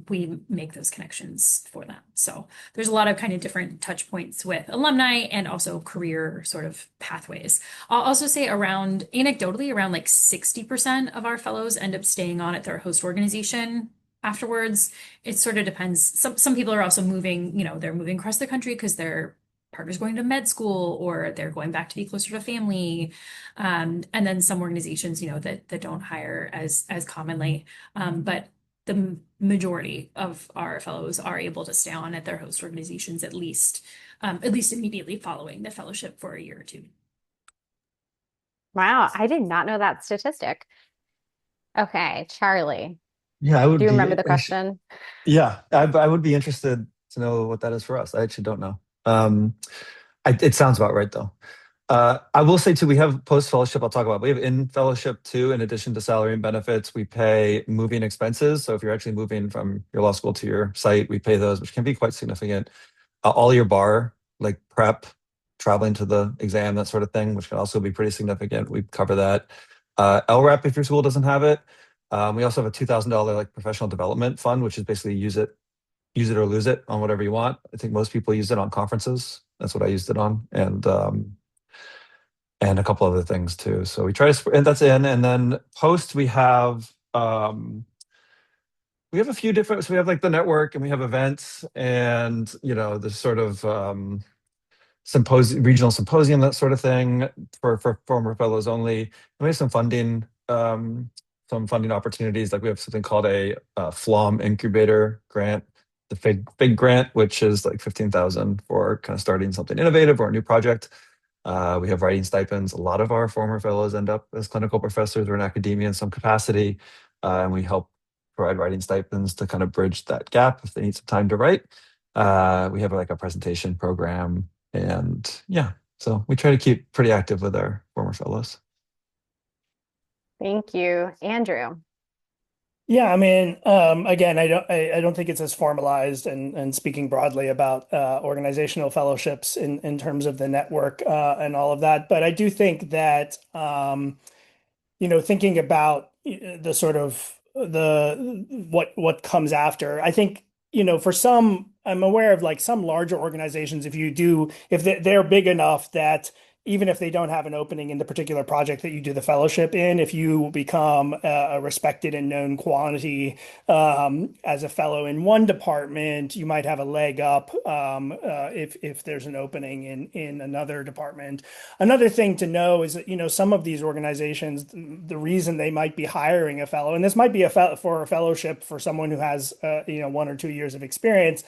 we make those connections for them. So there's a lot of kind of different touch points with alumni and also career sort of pathways. I'll also say anecdotally, around like 60% of our fellows end up staying on at their host organization afterwards. It sort of depends. Some people are also moving, they're moving across the country because their partner's going to med school or they're going back to be closer to family. And then some organizations, that don't hire as commonly. But the majority of our fellows are able to stay on at their host organizations at least immediately following the fellowship for a year or two. Wow, I did not know that statistic. Okay, Charlie, Yeah, I would do you remember be. the question? Yeah, I would be interested to know what that is for us. I actually don't know. It sounds about right though. I will say too, we have post fellowship. I'll talk about. We have in fellowship too. In addition to salary and benefits, we pay moving expenses. So if you're actually moving from your law school to your site, we pay those, which can be quite significant. All your bar, like prep, traveling to the exam, that sort of thing, which can also be pretty significant. We cover that. LREP if your school doesn't have it. We also have a $2,000 like professional development fund, which is basically use it or lose it on whatever you want. I think most people use it on conferences. That's what I used it on, and a couple other things too. So we try to, and that's in. And then post we have a few different. So we have like the network, and we have events, and the sort of regional symposium, that sort of thing for former fellows only. And we have some funding opportunities. Like we have something called a FLOM incubator grant, the FIG grant, which is like 15,000 for kind of starting something innovative or a new project. We have writing stipends. A lot of our former fellows end up as clinical professors or in academia in some capacity, and we help provide writing stipends to kind of bridge that gap if they need some time to write. We have like a presentation program, and yeah, so we try to keep pretty active with our former fellows. Thank you, Andrew. Yeah, I mean, again, I don't think it's as formalized and speaking broadly about organizational fellowships in terms of the network and all of that. But I do think that thinking about the sort of the what comes after, I think, for some, I'm aware of like some larger organizations, if they're big enough that even if they don't have an opening in the particular project that you do the fellowship in, if you become a respected and known quantity as a fellow in one department, you might have a leg up if there's an opening in another department. Another thing to know is that, some of these organizations, the reason they might be hiring a fellow, and this might be for a fellowship for someone who has 1 or 2 years of experience,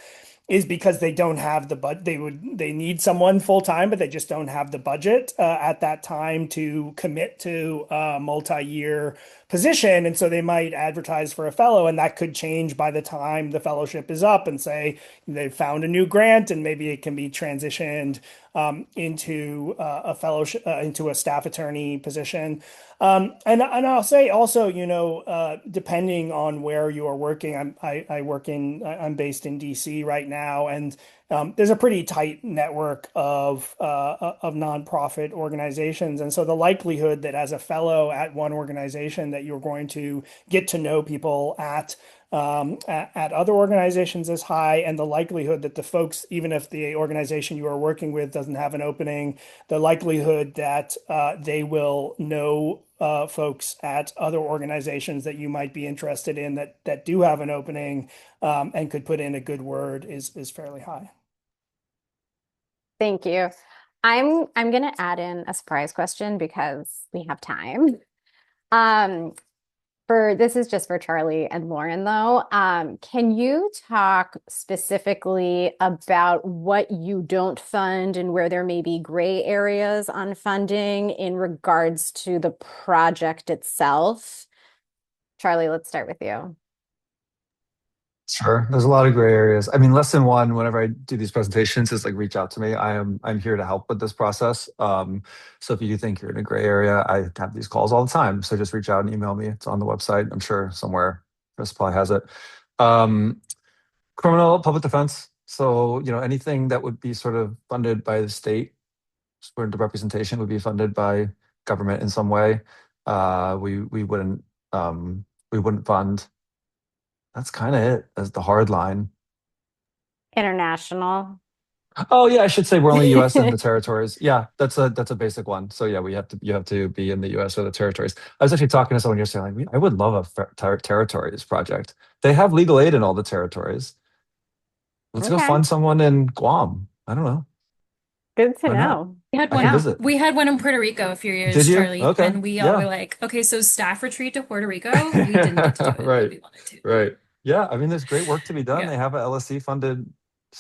is because they don't have the budget. They need someone full time, but they just don't have the budget at that time to commit to a multi-year position, and so they might advertise for a fellow, and that could change by the time the fellowship is up, and say they've found a new grant, and maybe it can be transitioned into a fellowship, into a staff attorney position. And I'll say also, depending on where you are working, I'm based in DC right now, and there's a pretty tight network of nonprofit organizations, and so the likelihood that as a fellow at one organization that you're going to get to know people at other organizations is high, and the likelihood that the folks, even if the organization you are working with doesn't have an opening, the likelihood that they will know folks at other organizations that you might be interested in that do have an opening and could put in a good word is fairly high. Thank you. I'm gonna add in a surprise question because we have time. Um, for this is just for Charlie and Lauren though. Can you talk specifically about what you don't fund and where there may be gray areas on funding in regards to the project itself? Charlie, let's start with you. Sure. There's a lot of gray areas. I mean, lesson one, whenever I do these presentations, is like reach out to me. I'm here to help with this process. So if you think you're in a gray area, I have these calls all the time. So just reach out and email me. It's on the website. I'm sure somewhere Chris probably has it. Um, Criminal public defense. So, anything that would be sort of funded by the state, where the representation would be funded by government in some way. We wouldn't fund. That's kind of it as the hard line. International. Oh yeah, I should say we're only U.S. and the territories. Yeah, that's a basic one. So yeah, you have to be in the U.S. or the territories. I was actually talking to someone yesterday, like, I would love a territories project. They have legal aid in all the territories. Let's go Okay, fund someone in Guam. I don't know. good to Why not? know. We had I can one. Yeah. visit. We had one in Puerto Rico a few Did years, you? Charlie, Okay. and we all were Yeah. like, "Okay, so staff retreat to Puerto Rico." We didn't get to do it, but Right. we wanted to. Right. Yeah. I mean, there's great work to be done. Yeah, They have a LSC funded,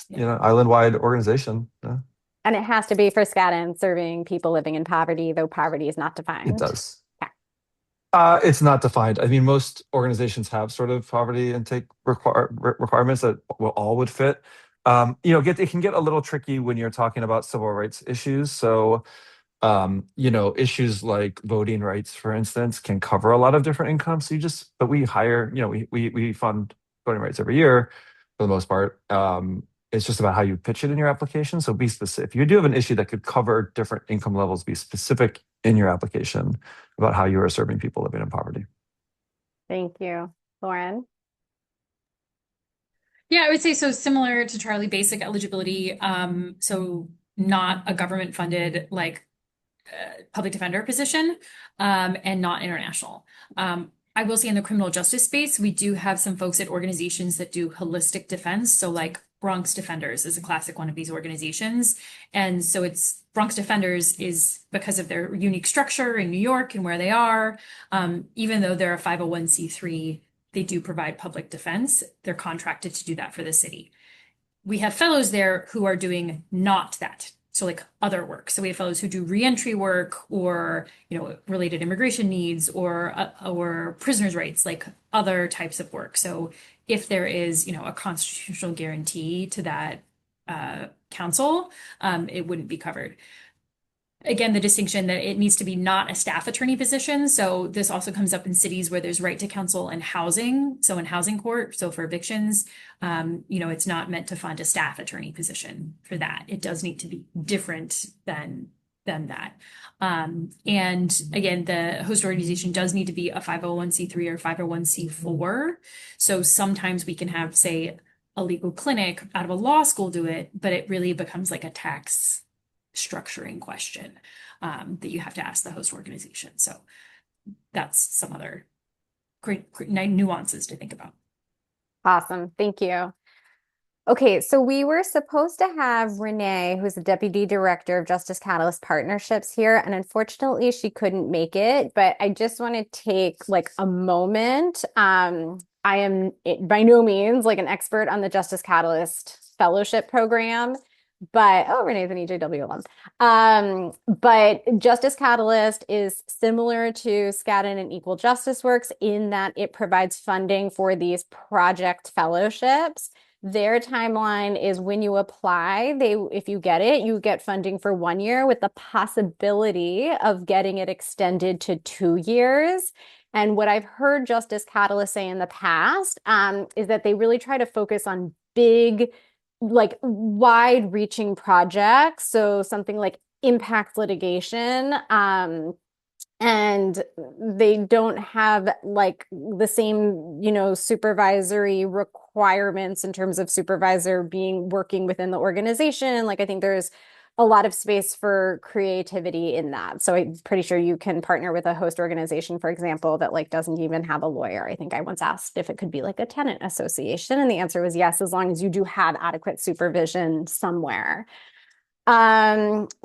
yeah. island-wide organization. Yeah, And it has to be for SCADA serving people living in poverty, though poverty is not it defined. does. Yeah. It's not defined. I mean, most organizations have sort of poverty intake requirements that all would fit. It can get a little tricky when you're talking about civil rights issues. So, issues like voting rights, for instance, can cover a lot of different incomes. But we hire, we fund voting rights every year for the most part. It's just about how you pitch it in your application. So be specific. If you do have an issue that could cover different income levels, be specific in your application about how you are serving people living in poverty. Thank you. Lauren? Yeah, I would say so similar to Charlie, basic eligibility. So not a government funded like public defender position, and not international. I will say in the criminal justice space, we do have some folks at organizations that do holistic defense. So like Bronx Defenders is a classic one of these organizations. And so it's Bronx Defenders is because of their unique structure in New York and where they are, even though they're a 501c3, they do provide public defense. They're contracted to do that for the city. We have fellows there who are doing not that. So like other work. So we have fellows who do reentry work or, related immigration needs or prisoners' rights, like other types of work. So if there is, a constitutional guarantee to that council, it wouldn't be covered. Again, the distinction that it needs to be not a staff attorney position. So this also comes up in cities where there's right to counsel and housing. So in housing court, so for evictions, it's not meant to fund a staff attorney position for that. It does need to be different than that. And again, the host organization does need to be a 501c3 or 501c4. So sometimes we can have, say, a legal clinic out of a law school do it, but it really becomes like a tax structuring question that you have to ask the host organization. So that's some other great nuances to think about. Awesome. Thank you. Okay, so we were supposed to have Renee, who's the Deputy Director of Justice Catalyst Partnerships here, and unfortunately she couldn't make it, but I just want to take like a moment. I am by no means like an expert on the Justice Catalyst Fellowship Program, but oh, Renee's an EJW alum. But Justice Catalyst is similar to Skadden and Equal Justice Works in that it provides funding for these project fellowships. Their timeline is when you apply, if you get it, you get funding for 1 year with the possibility of getting it extended to 2 years. And what I've heard Justice Catalyst say in the past is that they really try to focus on big, like wide-reaching projects. So something like impact litigation. And they don't have like the same, supervisory requirements in terms of supervisor working within the organization. Like I think there's a lot of space for creativity in that. So I'm pretty sure you can partner with a host organization, for example, that like doesn't even have a lawyer. I think I once asked if it could be like a tenant association, and the answer was yes, as long as you do have adequate supervision somewhere.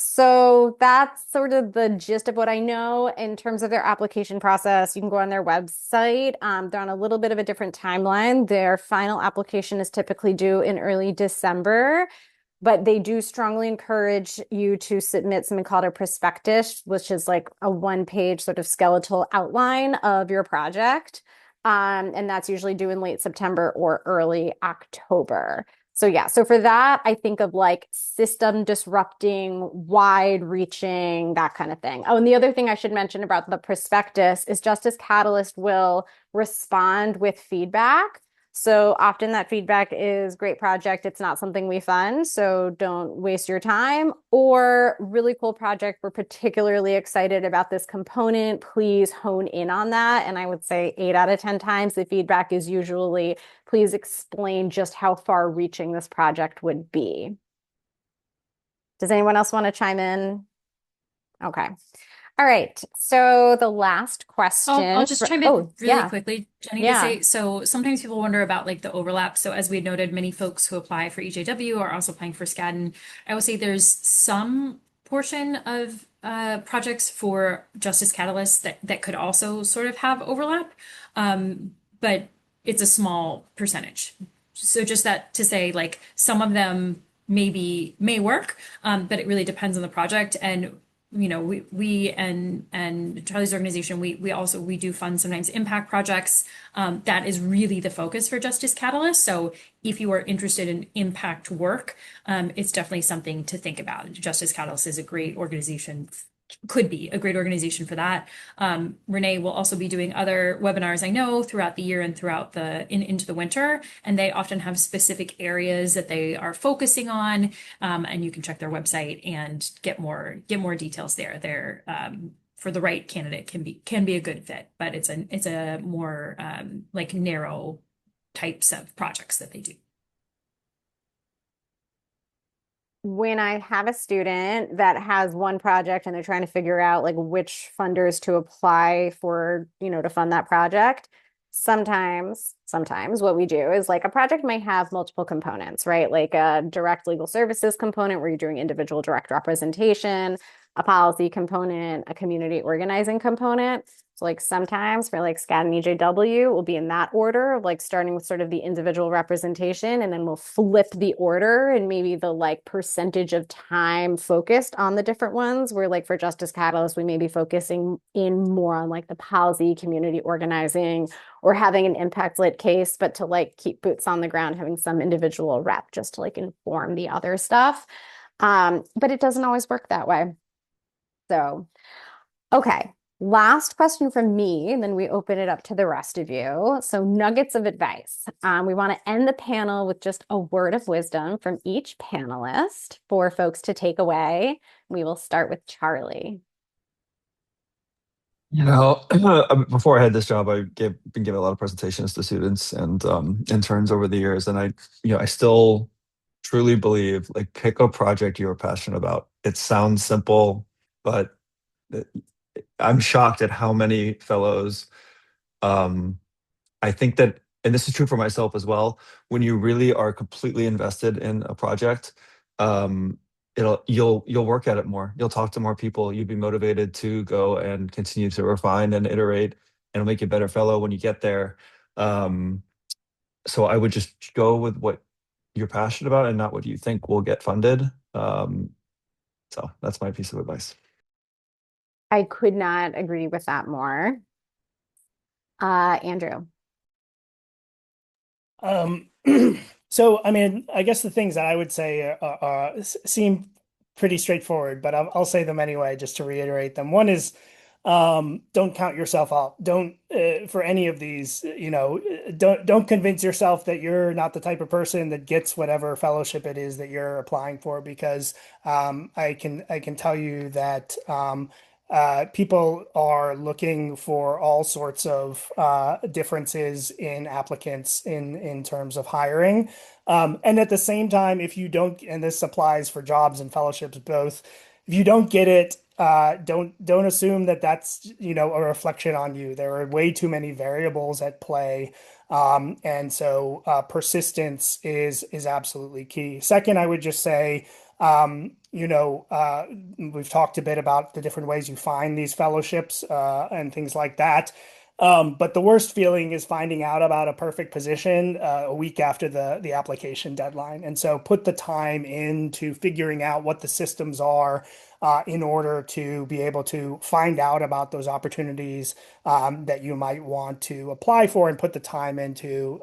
So that's sort of the gist of what I know in terms of their application process. You can go on their website. They're on a little bit of a different timeline. Their final application is typically due in early December, but they do strongly encourage you to submit something called a prospectus, which is like a one-page sort of skeletal outline of your project. And that's usually due in late September or early October. So yeah, so for that, I think of like system disrupting, wide reaching, that kind of thing. Oh, and the other thing I should mention about the prospectus is Justice Catalyst will respond with feedback. So often that feedback is great project. It's not something we fund, so don't waste your time. Or really cool project. We're particularly excited about this component. Please hone in on that. And I would say 8 out of 10 times the feedback is usually, please explain just how far reaching this project would be. Does anyone else want to chime in? Okay. All right. So the last question. I'll just chime in really yeah. quickly, Jenny, to Yeah. say, so sometimes people wonder about like the overlap. So as we noted, many folks who apply for EJW are also applying for SCADN. I will say there's some portion of projects for Justice Catalyst that could also sort of have overlap, but it's a small percentage. So just that to say, like some of them may work, but it really depends on the project. And we and Charlie's organization, we do fund sometimes impact projects. That is really the focus for Justice Catalyst. So if you are interested in impact work, it's definitely something to think about. Justice Catalyst is a great organization, could be a great organization for that. Renee will also be doing other webinars, I know, throughout the year and throughout into the winter, and they often have specific areas that they are focusing on, and you can check their website and get more details there. They're for the right candidate can be a good fit, but it's a more like narrow types of projects that they do. When I have a student that has one project and they're trying to figure out like which funders to apply for, to fund that project, sometimes what we do is like a project might have multiple components, right? Like a direct legal services component where you're doing individual direct representation, a policy component, a community organizing component. So like sometimes for like SCAD and EJW, we'll be in that order of like starting with sort of the individual representation, and then we'll flip the order and maybe the like percentage of time focused on the different ones. Where like for Justice Catalyst, we may be focusing in more on like the policy, community organizing, or having an impact lit case, but to like keep boots on the ground, having some individual rep just to like inform the other stuff. But it doesn't always work that way. So, okay. Last question from me, and then we open it up to the rest of you. So nuggets of advice. We want to end the panel with just a word of wisdom from each panelist for folks to take away. We will start with Charlie. Before I had this job, been giving a lot of presentations to students and interns over the years, and I still truly believe, like, pick a project you're passionate about. It sounds simple, but I'm shocked at how many fellows, um, I think that, and this is true for myself as well, when you really are completely invested in a project, um, you'll work at it more. You'll talk to more people. You'll be motivated to go and continue to refine and iterate, and it'll make you a better fellow when you get there. Um, so I would just go with what you're passionate about and not what you think will get funded. Um, so that's my piece of advice. I could not agree with that more. Andrew. Um, so, I mean, I guess the things that I would say seem pretty straightforward, but I'll say them anyway, just to reiterate them. One is, don't count yourself out. Don't, for any of these, don't convince yourself that you're not the type of person that gets whatever fellowship it is that you're applying for, because I can tell you that people are looking for all sorts of differences in applicants in terms of hiring. And at the same time, if you don't, and this applies for jobs and fellowships both, if you don't get it, don't assume that that's a reflection on you. There are way too many variables at play. And so persistence is absolutely key. Second, I would just say, we've talked a bit about the different ways you find these fellowships and things like that. But the worst feeling is finding out about a perfect position a week after the application deadline. And so put the time into figuring out what the systems are in order to be able to find out about those opportunities that you might want to apply for, and put the time into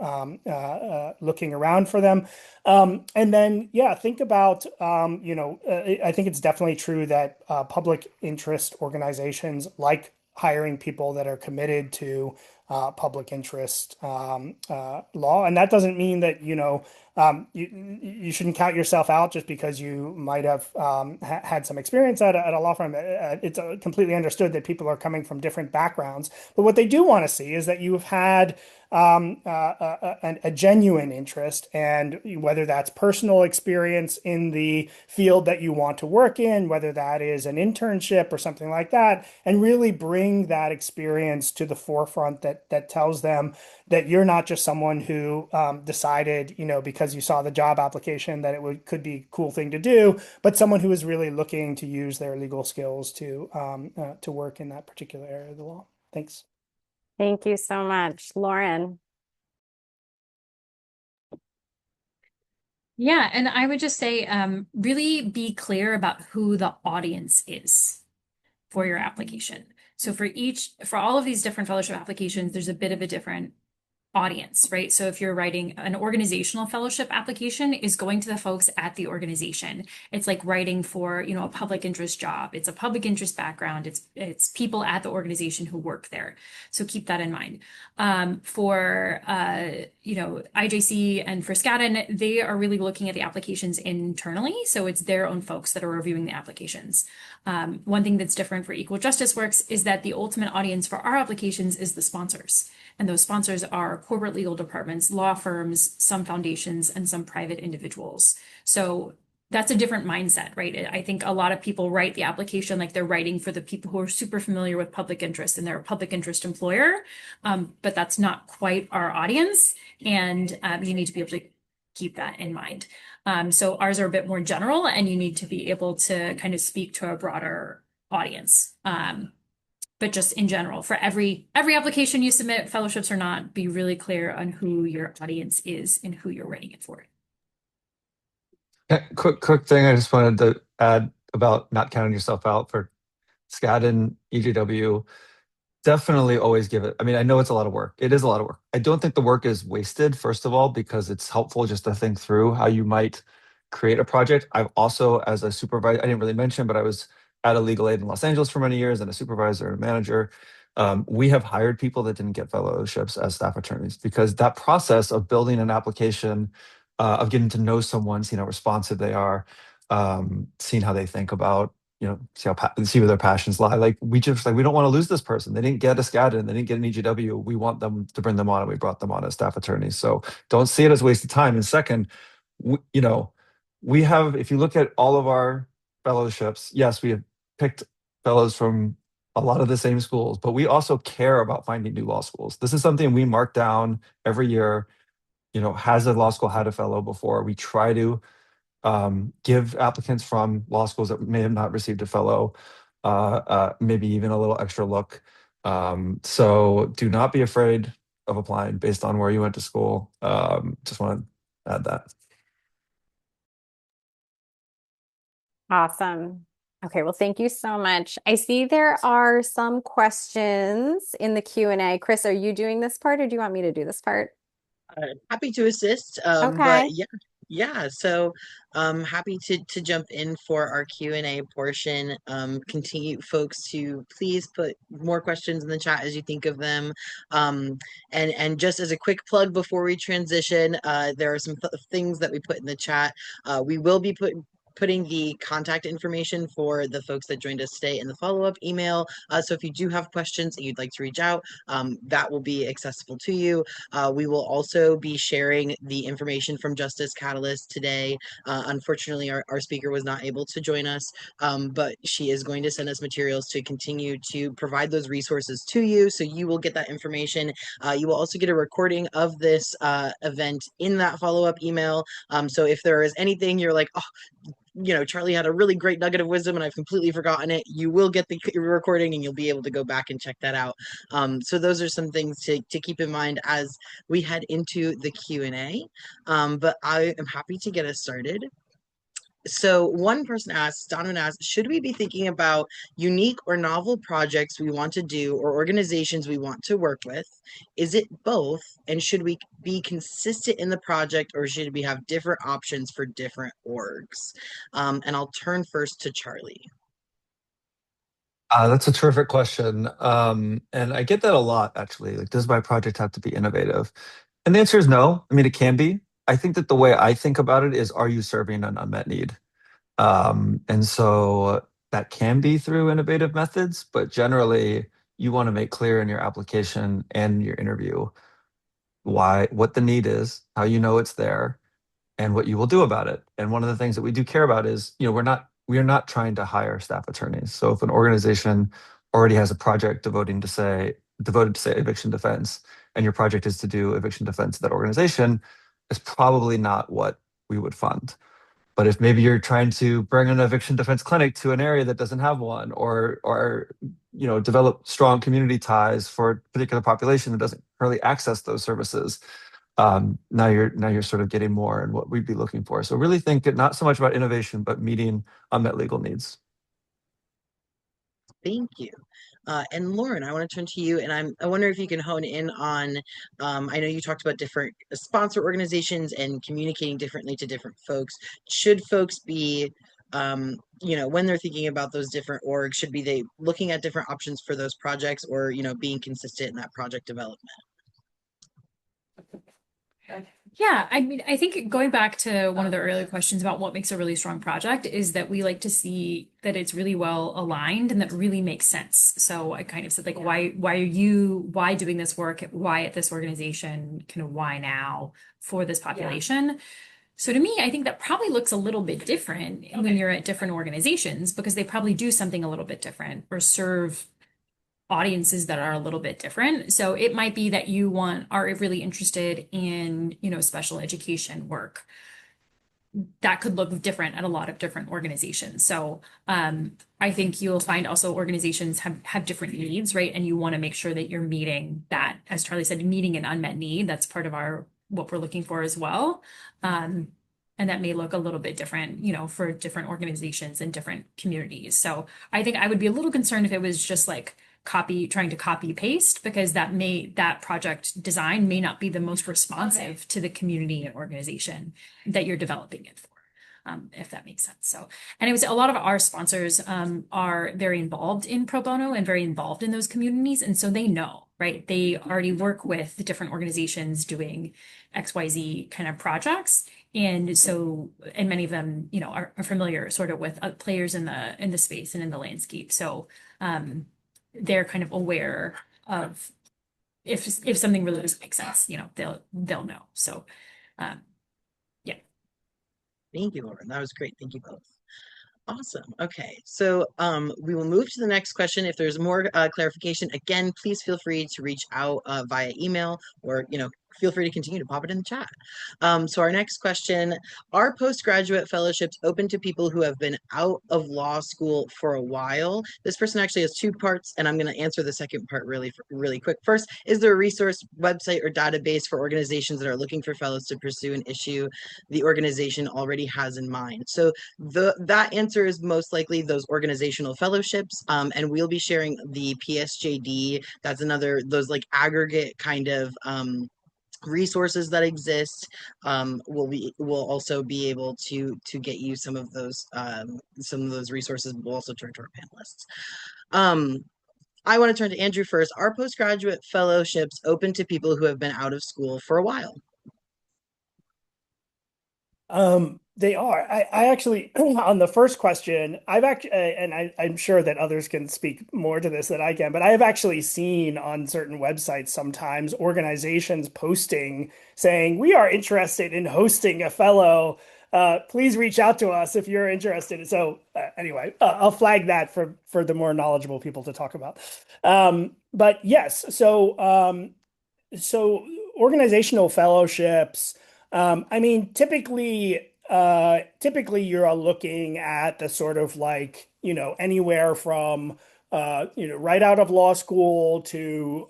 looking around for them. And then, yeah, think about, I think it's definitely true that public interest organizations like hiring people that are committed to public interest law. And that doesn't mean that, you shouldn't count yourself out just because you might have had some experience at a law firm. It's completely understood that people are coming from different backgrounds. But what they do want to see is that you've had a genuine interest, and whether that's personal experience in the field that you want to work in, whether that is an internship or something like that, and really bring that experience to the forefront that tells them that you're not just someone who decided, because you saw the job application that could be a cool thing to do, but someone who is really looking to use their legal skills to work in that particular area of the law. Thanks. Thank you so much. Lauren. Yeah, and I would just say, really be clear about who the audience is for your application. So for all of these different fellowship applications, there's a bit of a different audience, right? So if you're writing an organizational fellowship application, is going to the folks at the organization. It's like writing for, a public interest job. It's a public interest background. It's people at the organization who work there. So keep that in mind. For IJC and for Skadden, they are really looking at the applications internally. So it's their own folks that are reviewing the applications. One thing that's different for Equal Justice Works is that the ultimate audience for our applications is the sponsors. And those sponsors are corporate legal departments, law firms, some foundations, and some private individuals. So that's a different mindset, right? I think a lot of people write the application like they're writing for the people who are super familiar with public interest and they're a public interest employer. But that's not quite our audience. And you need to be able to keep that in mind. So ours are a bit more general, and you need to be able to kind of speak to a broader audience. But just in general, for every application you submit, fellowships or not, be really clear on who your audience is and who you're writing it for. Yeah, quick thing I just wanted to add about not counting yourself out for SCAD EJW. Definitely always give it. I mean, I know it's a lot of work. It is a lot of work. I don't think the work is wasted, first of all, because it's helpful just to think through how you might create a project. I've also, as a supervisor, I didn't really mention, but I was at a legal aid in Los Angeles for many years and a supervisor and a manager. We have hired people that didn't get fellowships as staff attorneys, because that process of building an application, of getting to know someone, seeing how responsive they are, seeing how they think about, see where their passions lie. Like we don't want to lose this person. They didn't get a SCAD, they didn't get an EGW. We want them to bring them on, and we brought them on as staff attorneys. So don't see it as wasted time. And second, we have, if you look at all of our fellowships, yes, we have picked fellows from a lot of the same schools, but we also care about finding new law schools. This is something we mark down every year. Has a law school had a fellow before? We try to give applicants from law schools that may have not received a fellow, maybe even a little extra look. So do not be afraid of applying based on where you went to school. Just want to add that. Awesome. Okay, well, thank you so much. I see there are some questions in the Q&A. Chris, are you doing this part or do you want me to do this part? Happy to assist. But Okay. yeah. So happy to jump in for our Q&A portion. Continue folks to please put more questions in the chat as you think of them. And just as a quick plug before we transition, there are some things that we put in the chat. We will be putting the contact information for the folks that joined us today in the follow-up email. So if you do have questions and you'd like to reach out, that will be accessible to you. We will also be sharing the information from Justice Catalyst today. Unfortunately, our speaker was not able to join us, but she is going to send us materials to continue to provide those resources to you. So you will get that information. You will also get a recording of this event in that follow-up email. So if there is anything you're like, oh, Charlie had a really great nugget of wisdom and I've completely forgotten it, you will get the recording and you'll be able to go back and check that out. So those are some things to keep in mind as we head into the Q&A. But I am happy to get us started. So one person asks, Donovan asks, should we be thinking about unique or novel projects we want to do or organizations we want to work with? Is it both? And should we be consistent in the project or should we have different options for different orgs? And I'll turn first to Charlie. That's a terrific question. And I get that a lot, actually. Like, does my project have to be innovative? And the answer is no. I mean, it can be. I think that the way I think about it is, are you serving an unmet need? And so that can be through innovative methods, but generally, you want to make clear in your application and your interview what the need is, how you know it's there, and what you will do about it. And one of the things that we do care about is, we are not trying to hire staff attorneys. So if an organization already has a project devoted to say eviction defense, and your project is to do eviction defense at that organization, it's probably not what we would fund. But if maybe you're trying to bring an eviction defense clinic to an area that doesn't have one, or develop strong community ties for a particular population that doesn't really access those services, now you're sort of getting more in what we'd be looking for. So really think not so much about innovation, but meeting unmet legal needs. Thank you. And Lauren, I want to turn to you, and I wonder if you can hone in on. I know you talked about different sponsor organizations and communicating differently to different folks. Should folks be, when they're thinking about those different orgs, should be they looking at different options for those projects, or being consistent in that project development? Yeah, I mean, I think going back to one of the earlier questions about what makes a really strong project is that we like to see that it's really well aligned and that really makes sense. So I kind of said, like, why doing this work? Why at this organization? Kind of why now for this population? So to me, I think that probably looks a little bit different when you're at different organizations because they probably do something a little bit different or serve audiences that are a little bit different. So it might be that you are really interested in, special education work. That could look different at a lot of different organizations. So I think you'll find also organizations have different needs, right? And you want to make sure that you're meeting that, as Charlie said, meeting an unmet need. That's part of what we're looking for as well. And that may look a little bit different, for different organizations and different communities. So I think I would be a little concerned if it was just like trying to copy paste because that project design may not be the most responsive to the community and organization that you're developing it for. If that makes sense. So, and it was a lot of our sponsors are very involved in pro bono and very involved in those communities. And so they know, right? They already work with the different organizations doing XYZ kind of projects. And so, and many of them, are familiar sort of with players in the space and in the landscape. So, they're kind of aware of if something really doesn't make sense, they'll know. So, yeah. Thank you, Lauren. That was great. Thank you both. Awesome. Okay, so we will move to the next question. If there's more clarification, again, please feel free to reach out via email, or feel free to continue to pop it in the chat. So our next question: are postgraduate fellowships open to people who have been out of law school for a while? This person actually has two parts, and I'm going to answer the second part really quick. First, is there a resource, website, or database for organizations that are looking for fellows to pursue an issue the organization already has in mind? So that answer is most likely those organizational fellowships, and we'll be sharing the PSJD. That's another those like aggregate kind of resources that exist. We'll also be able to get you some of those resources. We'll also turn to our panelists. I want to turn to Andrew first. Are postgraduate fellowships open to people who have been out of school for a while? They are. I actually, on the first question, I've actually, and I'm sure that others can speak more to this than I can, but I have actually seen on certain websites sometimes organizations posting saying, we are interested in hosting a fellow. Please reach out to us if you're interested. So anyway, I'll flag that for the more knowledgeable people to talk about. But yes, so organizational fellowships, I mean, typically you're looking at the sort of like, anywhere from, right out of law school to,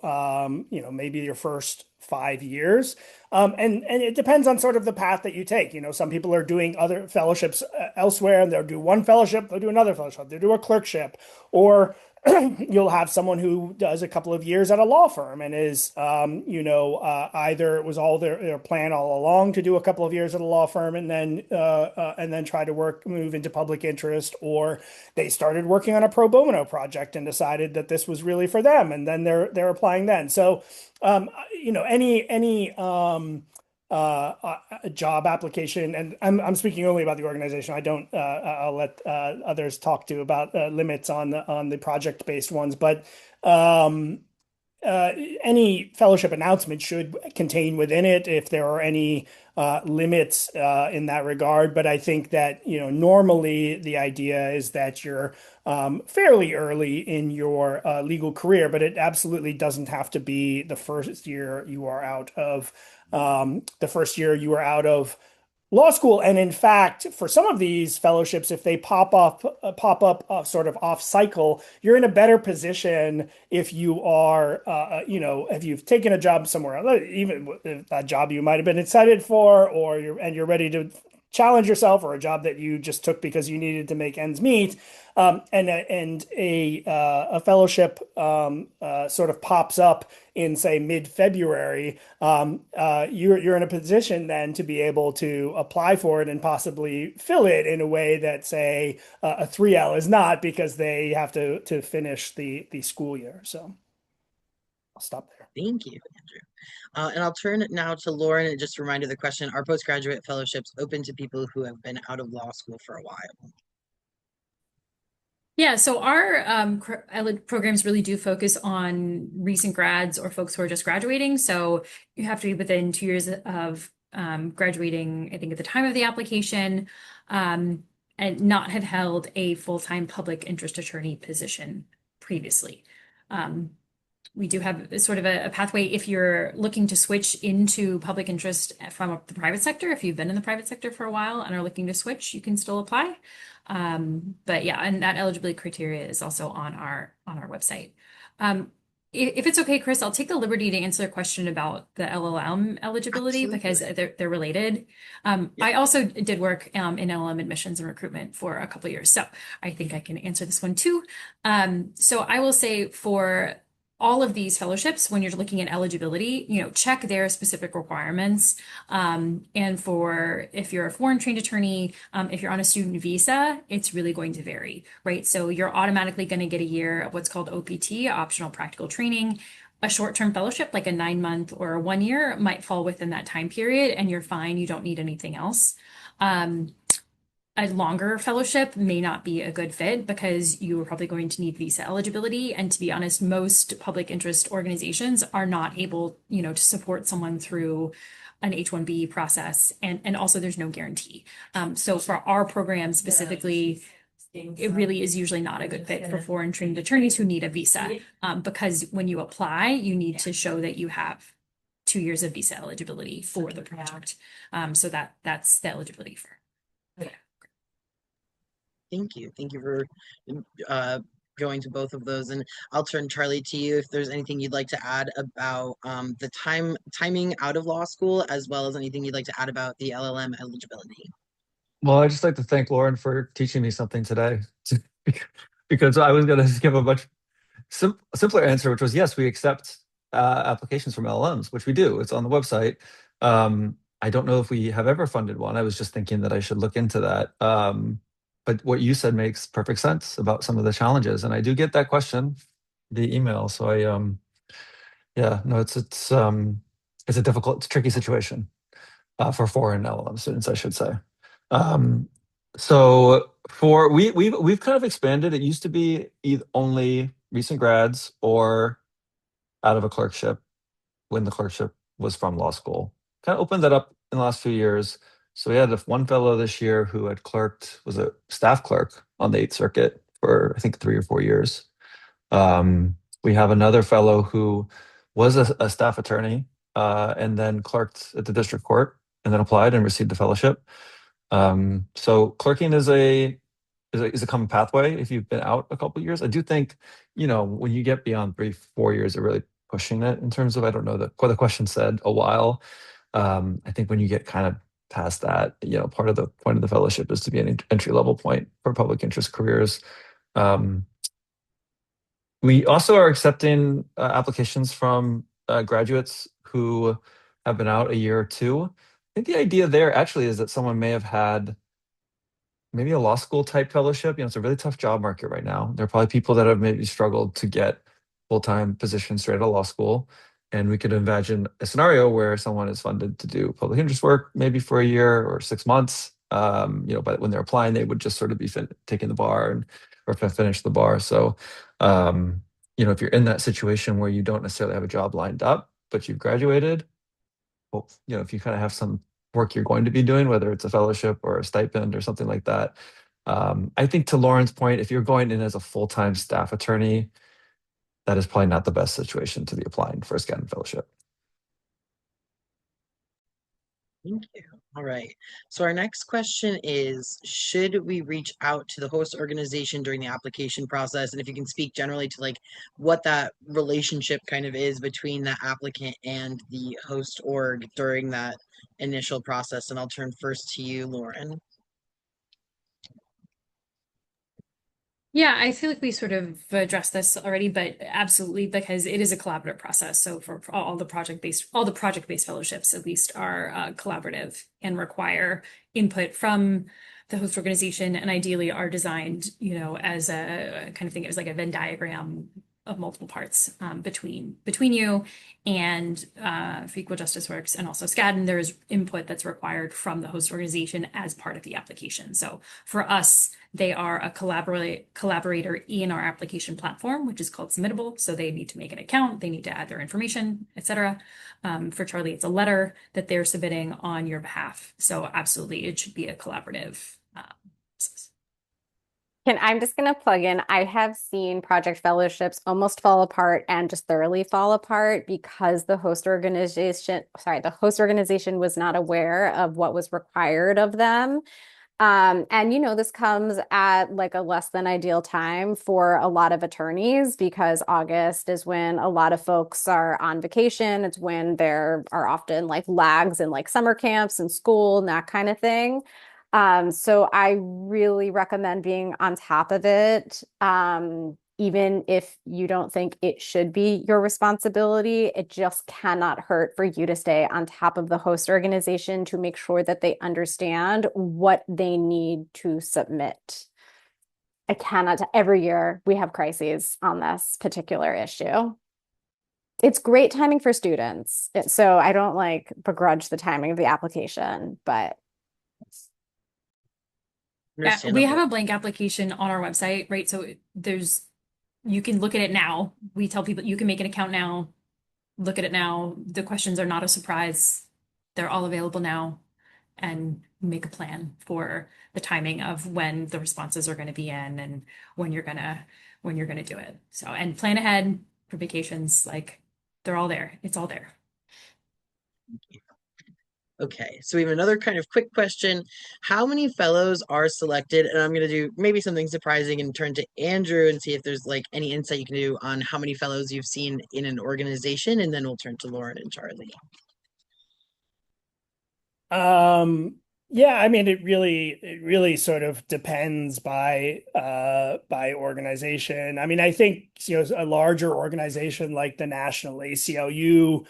maybe your first 5 years. And it depends on sort of the path that you take. Some people are doing other fellowships elsewhere, and they'll do one fellowship, they'll do another fellowship, they'll do a clerkship, or you'll have someone who does a couple of years at a law firm and is, either it was all their plan all along to do a couple of years at a law firm and then try to move into public interest, or they started working on a pro bono project and decided that this was really for them, and then they're applying then. So, any a job application, and I'm speaking only about the organization. I don't. I'll let others talk to about limits on the project based ones, but any fellowship announcement should contain within it if there are any limits in that regard. But I think that normally the idea is that you're fairly early in your legal career, but it absolutely doesn't have to be the first year you are out of law school. And in fact, for some of these fellowships, if they pop up sort of off cycle, you're in a better position if you are, if you've taken a job somewhere else, even a job you might have been excited for, or you're ready to challenge yourself, or a job that you just took because you needed to make ends meet. And a fellowship sort of pops up in, say, mid-February. You're in a position then to be able to apply for it and possibly fill it in a way that, say, a 3L is not, because they have to finish the school year. So I'll stop there. Thank you, Andrew. And I'll turn now to Lauren, and just a reminder of the question: are postgraduate fellowships open to people who have been out of law school for a while? Yeah, so our programs really do focus on recent grads or folks who are just graduating. So you have to be within 2 years of graduating, I think, at the time of the application, and not have held a full-time public interest attorney position previously. We do have sort of a pathway if you're looking to switch into public interest from the private sector. If you've been in the private sector for a while and are looking to switch, you can still apply. But yeah, and that eligibility criteria is also on our website. If it's okay, Chris, I'll take the liberty to answer a question about the LLM eligibility. Absolutely. Because they're related. Yeah. I also did work in LLM admissions and recruitment for a couple of years, so I think I can answer this one too. So I will say, for all of these fellowships, when you're looking at eligibility, check their specific requirements. And if you're a foreign trained attorney, if you're on a student visa, it's really going to vary, right? So you're automatically going to get a year of what's called OPT, optional practical training. A short-term fellowship, like a 9-month or a 1 year, might fall within that time period, and you're fine. You don't need anything else. a longer fellowship may not be a good fit because you are probably going to need visa eligibility. And to be honest, most public interest organizations are not able, to support someone through an H-1B process. And also there's no guarantee. So for our program specifically, it really is usually not a good fit for foreign trained attorneys who need a visa. Because when you apply, you need to show that you have 2 years of visa eligibility for the project. So that's the eligibility for. Thank you. Thank you for uh, going to both of those. And I'll turn Charlie to you if there's anything you'd like to add about the timing out of law school, as well as anything you'd like to add about the LLM eligibility. Well, I'd just like to thank Lauren for teaching me something today, because I was going to give a much simpler answer, which was yes, we accept applications from LLMs, which we do. It's on the website. I don't know if we have ever funded one. I was just thinking that I should look into that. But what you said makes perfect sense about some of the challenges, and I do get that question, the email. So yeah, no, it's a difficult, it's a tricky situation for foreign LLM students, I should say. Um, so for we've kind of expanded. It used to be either only recent grads or out of a clerkship when the clerkship was from law school. Kind of opened that up in the last few years. So we had one fellow this year who had clerked, was a staff clerk on the Eighth Circuit for I think 3 or 4 years. We have another fellow who was a staff attorney and then clerked at the district court and then applied and received the fellowship. So clerking is a common pathway if you've been out a couple of years. I do think, when you get beyond 3, 4 years, they're really pushing it in terms of, I don't know, what the question said, a while. I think when you get kind of past that, part of the point of the fellowship is to be an entry level point for public interest careers. Um, we also are accepting applications from graduates who have been out a year or two. I think the idea there actually is that someone may have had maybe a law school type fellowship. It's a really tough job market right now. There are probably people that have maybe struggled to get full-time positions straight out of law school. And we could imagine a scenario where someone is funded to do public interest work maybe for a year or 6 months. But when they're applying, they would just sort of be taking the bar or finish the bar. So, if you're in that situation where you don't necessarily have a job lined up, but you've graduated, well, if you kind of have some work you're going to be doing, whether it's a fellowship or a stipend or something like that. I think to Lauren's point, if you're going in as a full-time staff attorney, that is probably not the best situation to be applying for a Skadden fellowship. Thank you. All right. So our next question is, should we reach out to the host organization during the application process? And if you can speak generally to like what that relationship kind of is between the applicant and the host org during that initial process. And I'll turn first to you, Lauren. Yeah, I feel like we sort of addressed this already, but absolutely because it is a collaborative process. So for all the project-based fellowships at least are collaborative and require input from the host organization and ideally are designed, as a kind of thing. It was like a Venn diagram of multiple parts between you and for Equal Justice Works and also Skadden. There is input that's required from the host organization as part of the application. So for us, they are a collaborator in our application platform, which is called Submittable. So they need to make an account, they need to add their information, etc. For Charlie, it's a letter that they're submitting on your behalf. So absolutely, it should be a collaborative process. I'm just going to plug in. I have seen project fellowships almost fall apart and just thoroughly fall apart because the host organization was not aware of what was required of them. And this comes at like a less than ideal time for a lot of attorneys because August is when a lot of folks are on vacation. It's when there are often like lags in like summer camps and school and that kind of thing. So I really recommend being on top of it. Even if you don't think it should be your responsibility, it just cannot hurt for you to stay on top of the host organization to make sure that they understand what they need to submit. I cannot, every year we have crises on this particular issue. It's great timing for students. So I don't like begrudge the timing of the application, but Yeah, we have Understandable. a blank application on our website, right? So you can look at it now. We tell people you can make an account now, look at it now. The questions are not a surprise. They're all available now, and make a plan for the timing of when the responses are going to be in and when you're gonna do it. So, and plan ahead for vacations, like they're all there. It's all there. Okay, so we have another kind of quick question. How many fellows are selected? And I'm going to do maybe something surprising and turn to Andrew and see if there's like any insight you can do on how many fellows you've seen in an organization, and then we'll turn to Lauren and Charlie. Yeah, I mean it really sort of depends by organization. I mean, I think, a larger organization like the National ACLU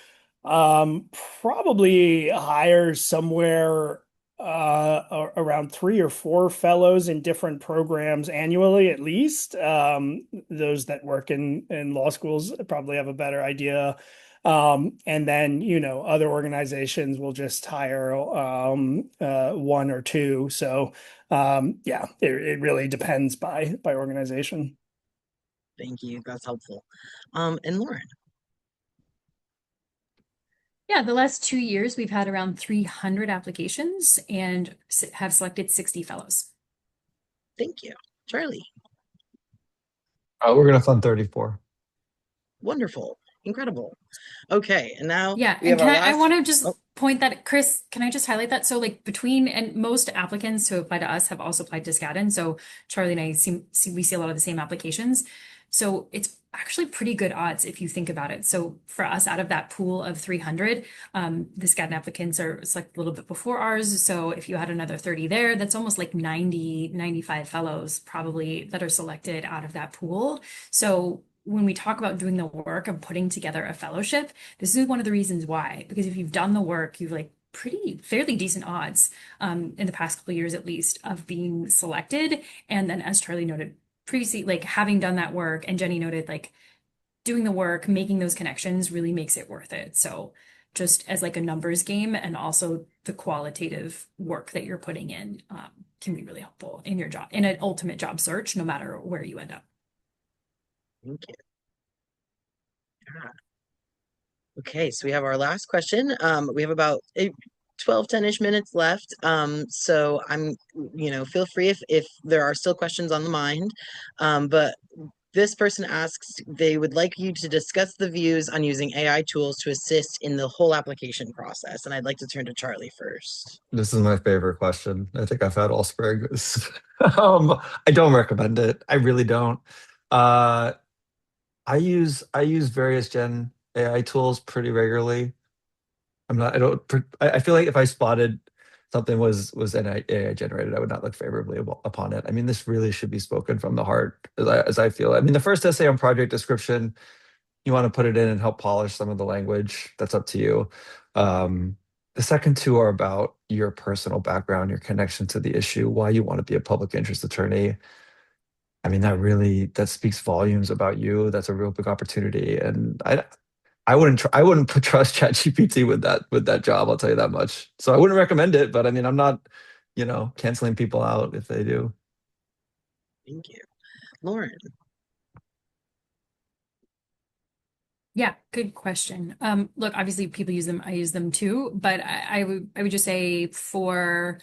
probably hires somewhere around 3 or 4 fellows in different programs annually at least. Those that work in law schools probably have a better idea. And then, other organizations will just hire 1 or 2. So, yeah, it really depends by organization. Thank you. That's helpful. And Lauren, Yeah, the last 2 years we've had around 300 applications and have selected 60 fellows. thank you. Charlie, We're gonna fund 34. wonderful. Incredible. Okay, and now Yeah, we and have our I last. want to just Oh, point that, Chris, can I just highlight that? So like between, and most applicants who apply to us have also applied to Skadden. So Charlie and I we see a lot of the same applications. So it's actually pretty good odds if you think about it. So for us, out of that pool of 300, the Skadden applicants are selected a little bit before ours. So if you had another 30 there, that's almost like 90, 95 fellows probably that are selected out of that pool. So when we talk about doing the work of putting together a fellowship, this is one of the reasons why, because if you've done the work, you've like pretty fairly decent odds in the past couple of years at least of being selected. And then as Charlie noted previously, like having done that work, and Jenny noted, like doing the work, making those connections really makes it worth it. So just as like a numbers game, and also the qualitative work that you're putting in can be really helpful in your job, in an ultimate job search, no matter where you end up. thank you. Okay, so we have our last question. We have about 12, 10-ish minutes left. So feel free if there are still questions on the mind. But this person asks, they would like you to discuss the views on using AI tools to assist in the whole application process. And I'd like to turn to Charlie first. This is my favorite question. I think I've had all asparagus. I don't recommend it. I really don't. Uh, I use various Gen AI tools pretty regularly. I'm not. I don't. I feel like if I spotted something was an AI generated, I would not look favorably upon it. I mean, this really should be spoken from the heart, as I feel. I mean, the first essay on project description, you want to put it in and help polish some of the language. That's up to you. Um, the second two are about your personal background, your connection to the issue, why you want to be a public interest attorney. I mean, that speaks volumes about you. That's a real big opportunity, and I wouldn't trust ChatGPT with that job. I'll tell you that much. So I wouldn't recommend it. But I mean, I'm not, canceling people out if they do. Thank you. Lauren. Yeah, good question. Look, obviously people use them, I use them too, but I would just say for,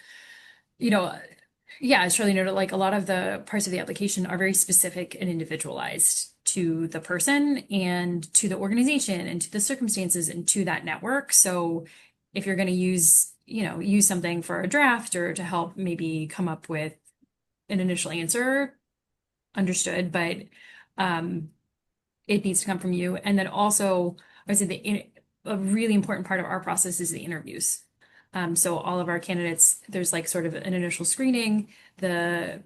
you know, yeah, as Charlie noted, like a lot of the parts of the application are very specific and individualized to the person and to the organization and to the circumstances and to that network. So if you're going to use something for a draft or to help maybe come up with an initial answer, understood, but um it needs to come from you. And then also, I would say a really important part of our process is the interviews. So all of our candidates, there's like sort of an initial screening. The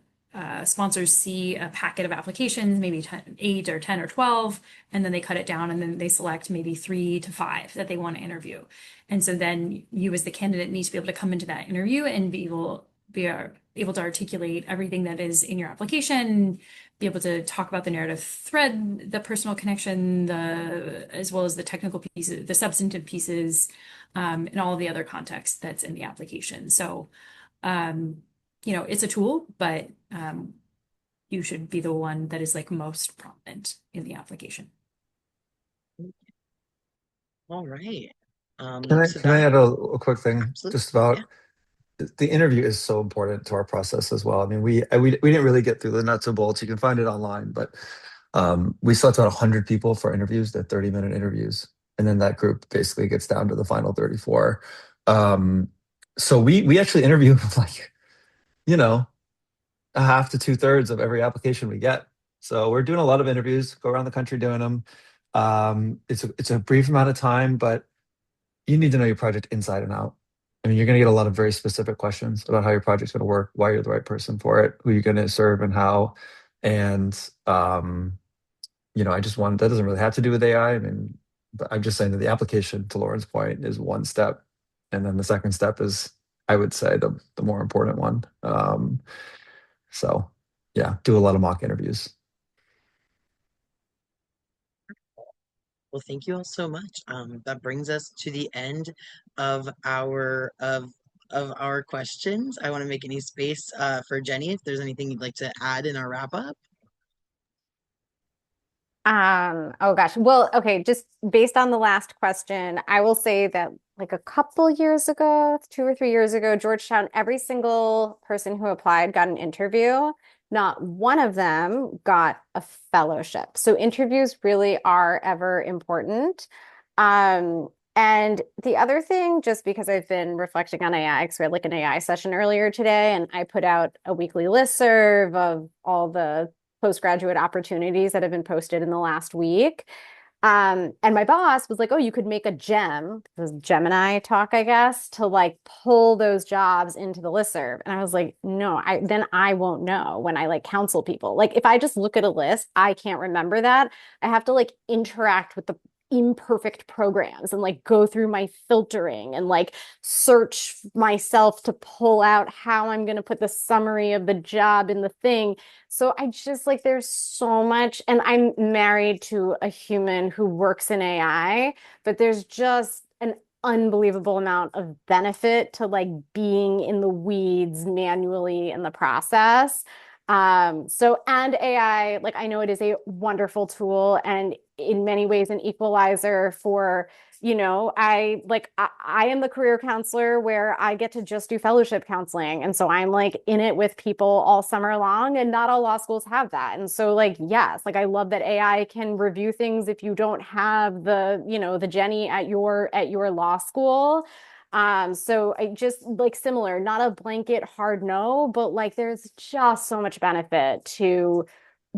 sponsors see a packet of applications, maybe 10, 8 or 10 or 12, and then they cut it down and then they select maybe 3 to 5 that they want to interview. And so then you as the candidate need to be able to come into that interview and be able to articulate everything that is in your application, be able to talk about the narrative thread, the personal connection, as well as the technical pieces, the substantive pieces, and all of the other context that's in the application. So, um, it's a tool, but you should be the one that is like most prominent in the application. All right. So Can I that add a quick thing absolutely, just yeah. about the interview is so important to our process as well. I mean, we didn't really get through the nuts and bolts. You can find it online, but we selected about 100 people for interviews. They're 30-minute interviews, and then that group basically gets down to the final 34. Um, so we actually interview like you know a half to two-thirds of every application we get. So we're doing a lot of interviews, go around the country doing them. It's a brief amount of time, but you need to know your project inside and out. I mean, you're going to get a lot of very specific questions about how your project's going to work, why you're the right person for it, who you're going to serve, and how. And I just want that doesn't really have to do with AI. I mean, but I'm just saying that the application, to Lauren's point, is one step, and then the second step is, I would say, the more important one. So, yeah, do a lot of mock interviews. Well, thank you all so much. That brings us to the end of our questions. I want to make any space for Jenny if there's anything you'd like to add in our wrap up. Oh gosh. Well, okay, just based on the last question, I will say that like a couple years ago, 2 or 3 years ago, Georgetown, every single person who applied got an interview. Not one of them got a fellowship. So interviews really are ever important. And the other thing, just because I've been reflecting on AI, because we had like an AI session earlier today, and I put out a weekly listserv of all the postgraduate opportunities that have been posted in the last week. And my boss was like, "Oh, you could make a gem, this Gemini talk, I guess, to like pull those jobs into the listserv." And I was like, "No, then I won't know when I like counsel people. Like if I just look at a list, I can't remember that. I have to like interact with the imperfect programs and like go through my filtering and like search myself to pull out how I'm going to put the summary of the job in the thing." So I just like there's so much, and I'm married to a human who works in AI, but there's just an unbelievable amount of benefit to like being in the weeds manually in the process. So and AI, like I know it is a wonderful tool and in many ways an equalizer for I am the career counselor where I get to just do fellowship counseling. And so I'm like in it with people all summer long, and not all law schools have that. And so like, yes, like I love that AI can review things if you don't have the Jenny at your law school. So I just like similar, not a blanket hard no, but like there's just so much benefit to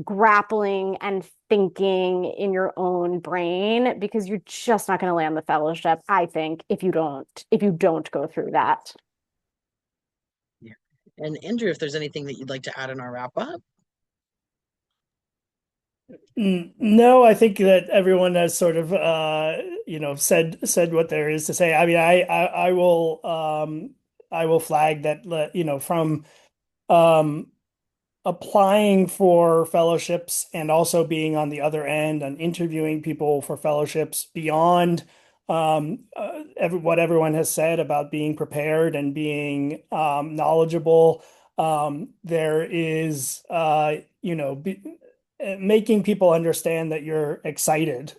grappling and thinking in your own brain because you're just not going to land the fellowship, I think, if you don't go through that. Yeah. And Andrew, if there's anything that you'd like to add in our wrap up. No, I think that everyone has sort of said what there is to say. I mean, I will flag that from um applying for fellowships and also being on the other end and interviewing people for fellowships beyond what everyone has said about being prepared and being knowledgeable. There is, making people understand that you're excited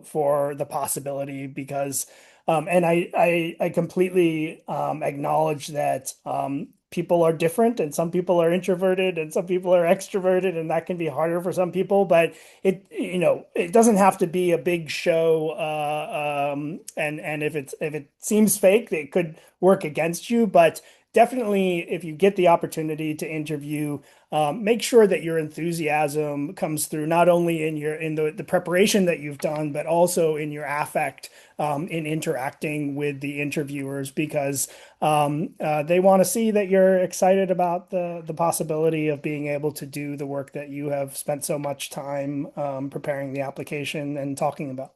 for the possibility because, and I completely acknowledge that people are different and some people are introverted and some people are extroverted and that can be harder for some people, but it doesn't have to be a big show. And if it seems fake, it could work against you, but definitely if you get the opportunity to interview, make sure that your enthusiasm comes through not only in the preparation that you've done, but also in your affect in interacting with the interviewers because they want to see that you're excited about the possibility of being able to do the work that you have spent so much time preparing the application and talking about.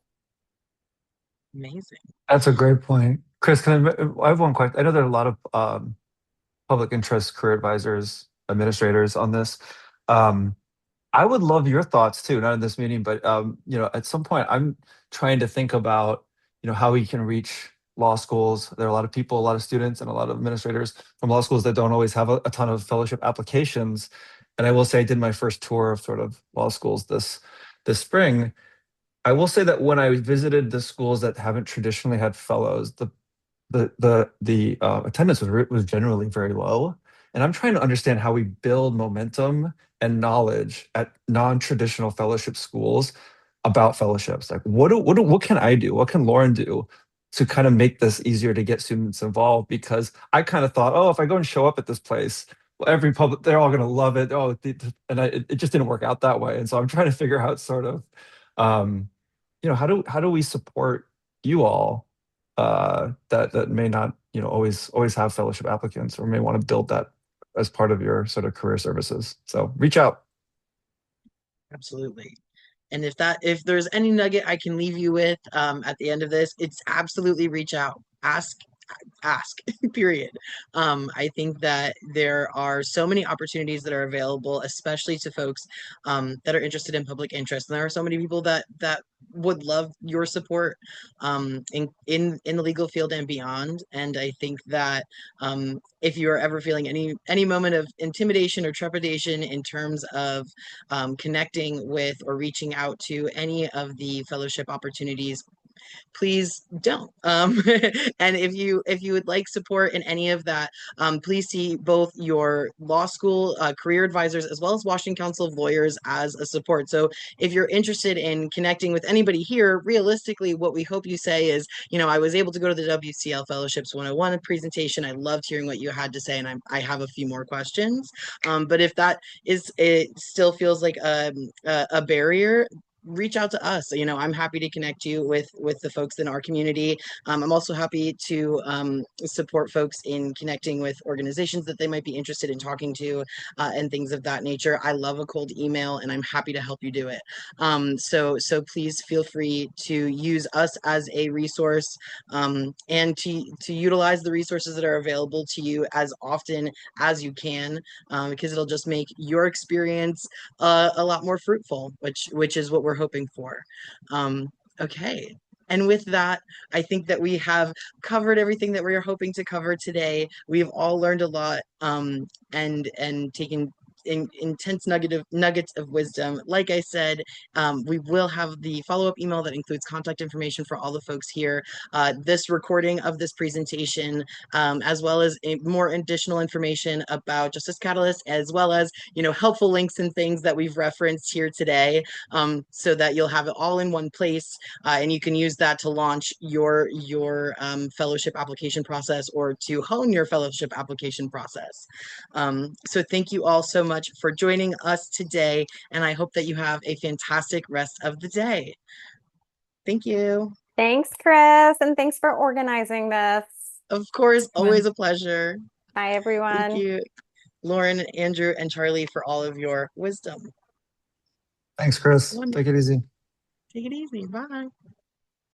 Amazing. That's a great point. Chris, I have one question. I know there are a lot of public interest career advisors, administrators on this. Um, I would love your thoughts too, not in this meeting, but at some point I'm trying to think about, how we can reach law schools. There are a lot of people, a lot of students, and a lot of administrators from law schools that don't always have a ton of fellowship applications. And I will say I did my first tour of sort of law schools this spring. I will say that when I visited the schools that haven't traditionally had fellows, the attendance was generally very low. And I'm trying to understand how we build momentum and knowledge at non-traditional fellowship schools about fellowships. Like what can I do? What can Lauren do to kind of make this easier to get students involved? Because I kind of thought, oh, if I go and show up at this place, well, they're all going to love it. It just didn't work out that way. And so I'm trying to figure out sort of, um, how do we support you all that may not, always have fellowship applicants or may want to build that as part of your sort of career services. So reach out. Absolutely. And if there's any nugget I can leave you with at the end of this, it's absolutely reach out. Ask, period. I think that there are so many opportunities that are available, especially to folks that are interested in public interest. And there are so many people that would love your support in the legal field and beyond. And I think that if you are ever feeling any moment of intimidation or trepidation in terms of connecting with or reaching out to any of the fellowship opportunities, please don't. And if you would like support in any of that, please see both your law school career advisors as well as Washington Council of Lawyers as a support. So if you're interested in connecting with anybody here, realistically, what we hope you say is, I was able to go to the WCL Fellowships 101 presentation. I loved hearing what you had to say, and I have a few more questions. But if that it still feels like a barrier, reach out to us. I'm happy to connect you with the folks in our community. I'm also happy to support folks in connecting with organizations that they might be interested in talking to and things of that nature. I love a cold email, and I'm happy to help you do it. So please feel free to use us as a resource, and to utilize the resources that are available to you as often as you can, because it'll just make your experience a lot more fruitful, which is what we're hoping for. Okay. And with that, I think that we have covered everything that we are hoping to cover today. We've all learned a lot, and taken intense nuggets of wisdom. Like I said, we will have the follow-up email that includes contact information for all the folks here, this recording of this presentation, as well as more additional information about Justice Catalyst, as well as helpful links and things that we've referenced here today, so that you'll have it all in one place, and you can use that to launch your fellowship application process or to hone your fellowship application process. So thank you all so much for joining us today, and I hope that you have a fantastic rest of the day. Thank you. Thanks, Chris, and thanks for organizing this. Of course, always a pleasure. Bye, Thank everyone. you, Lauren, Andrew, and Charlie, for all of your wisdom. Thanks, Chris. Take it easy. Take it easy. Bye.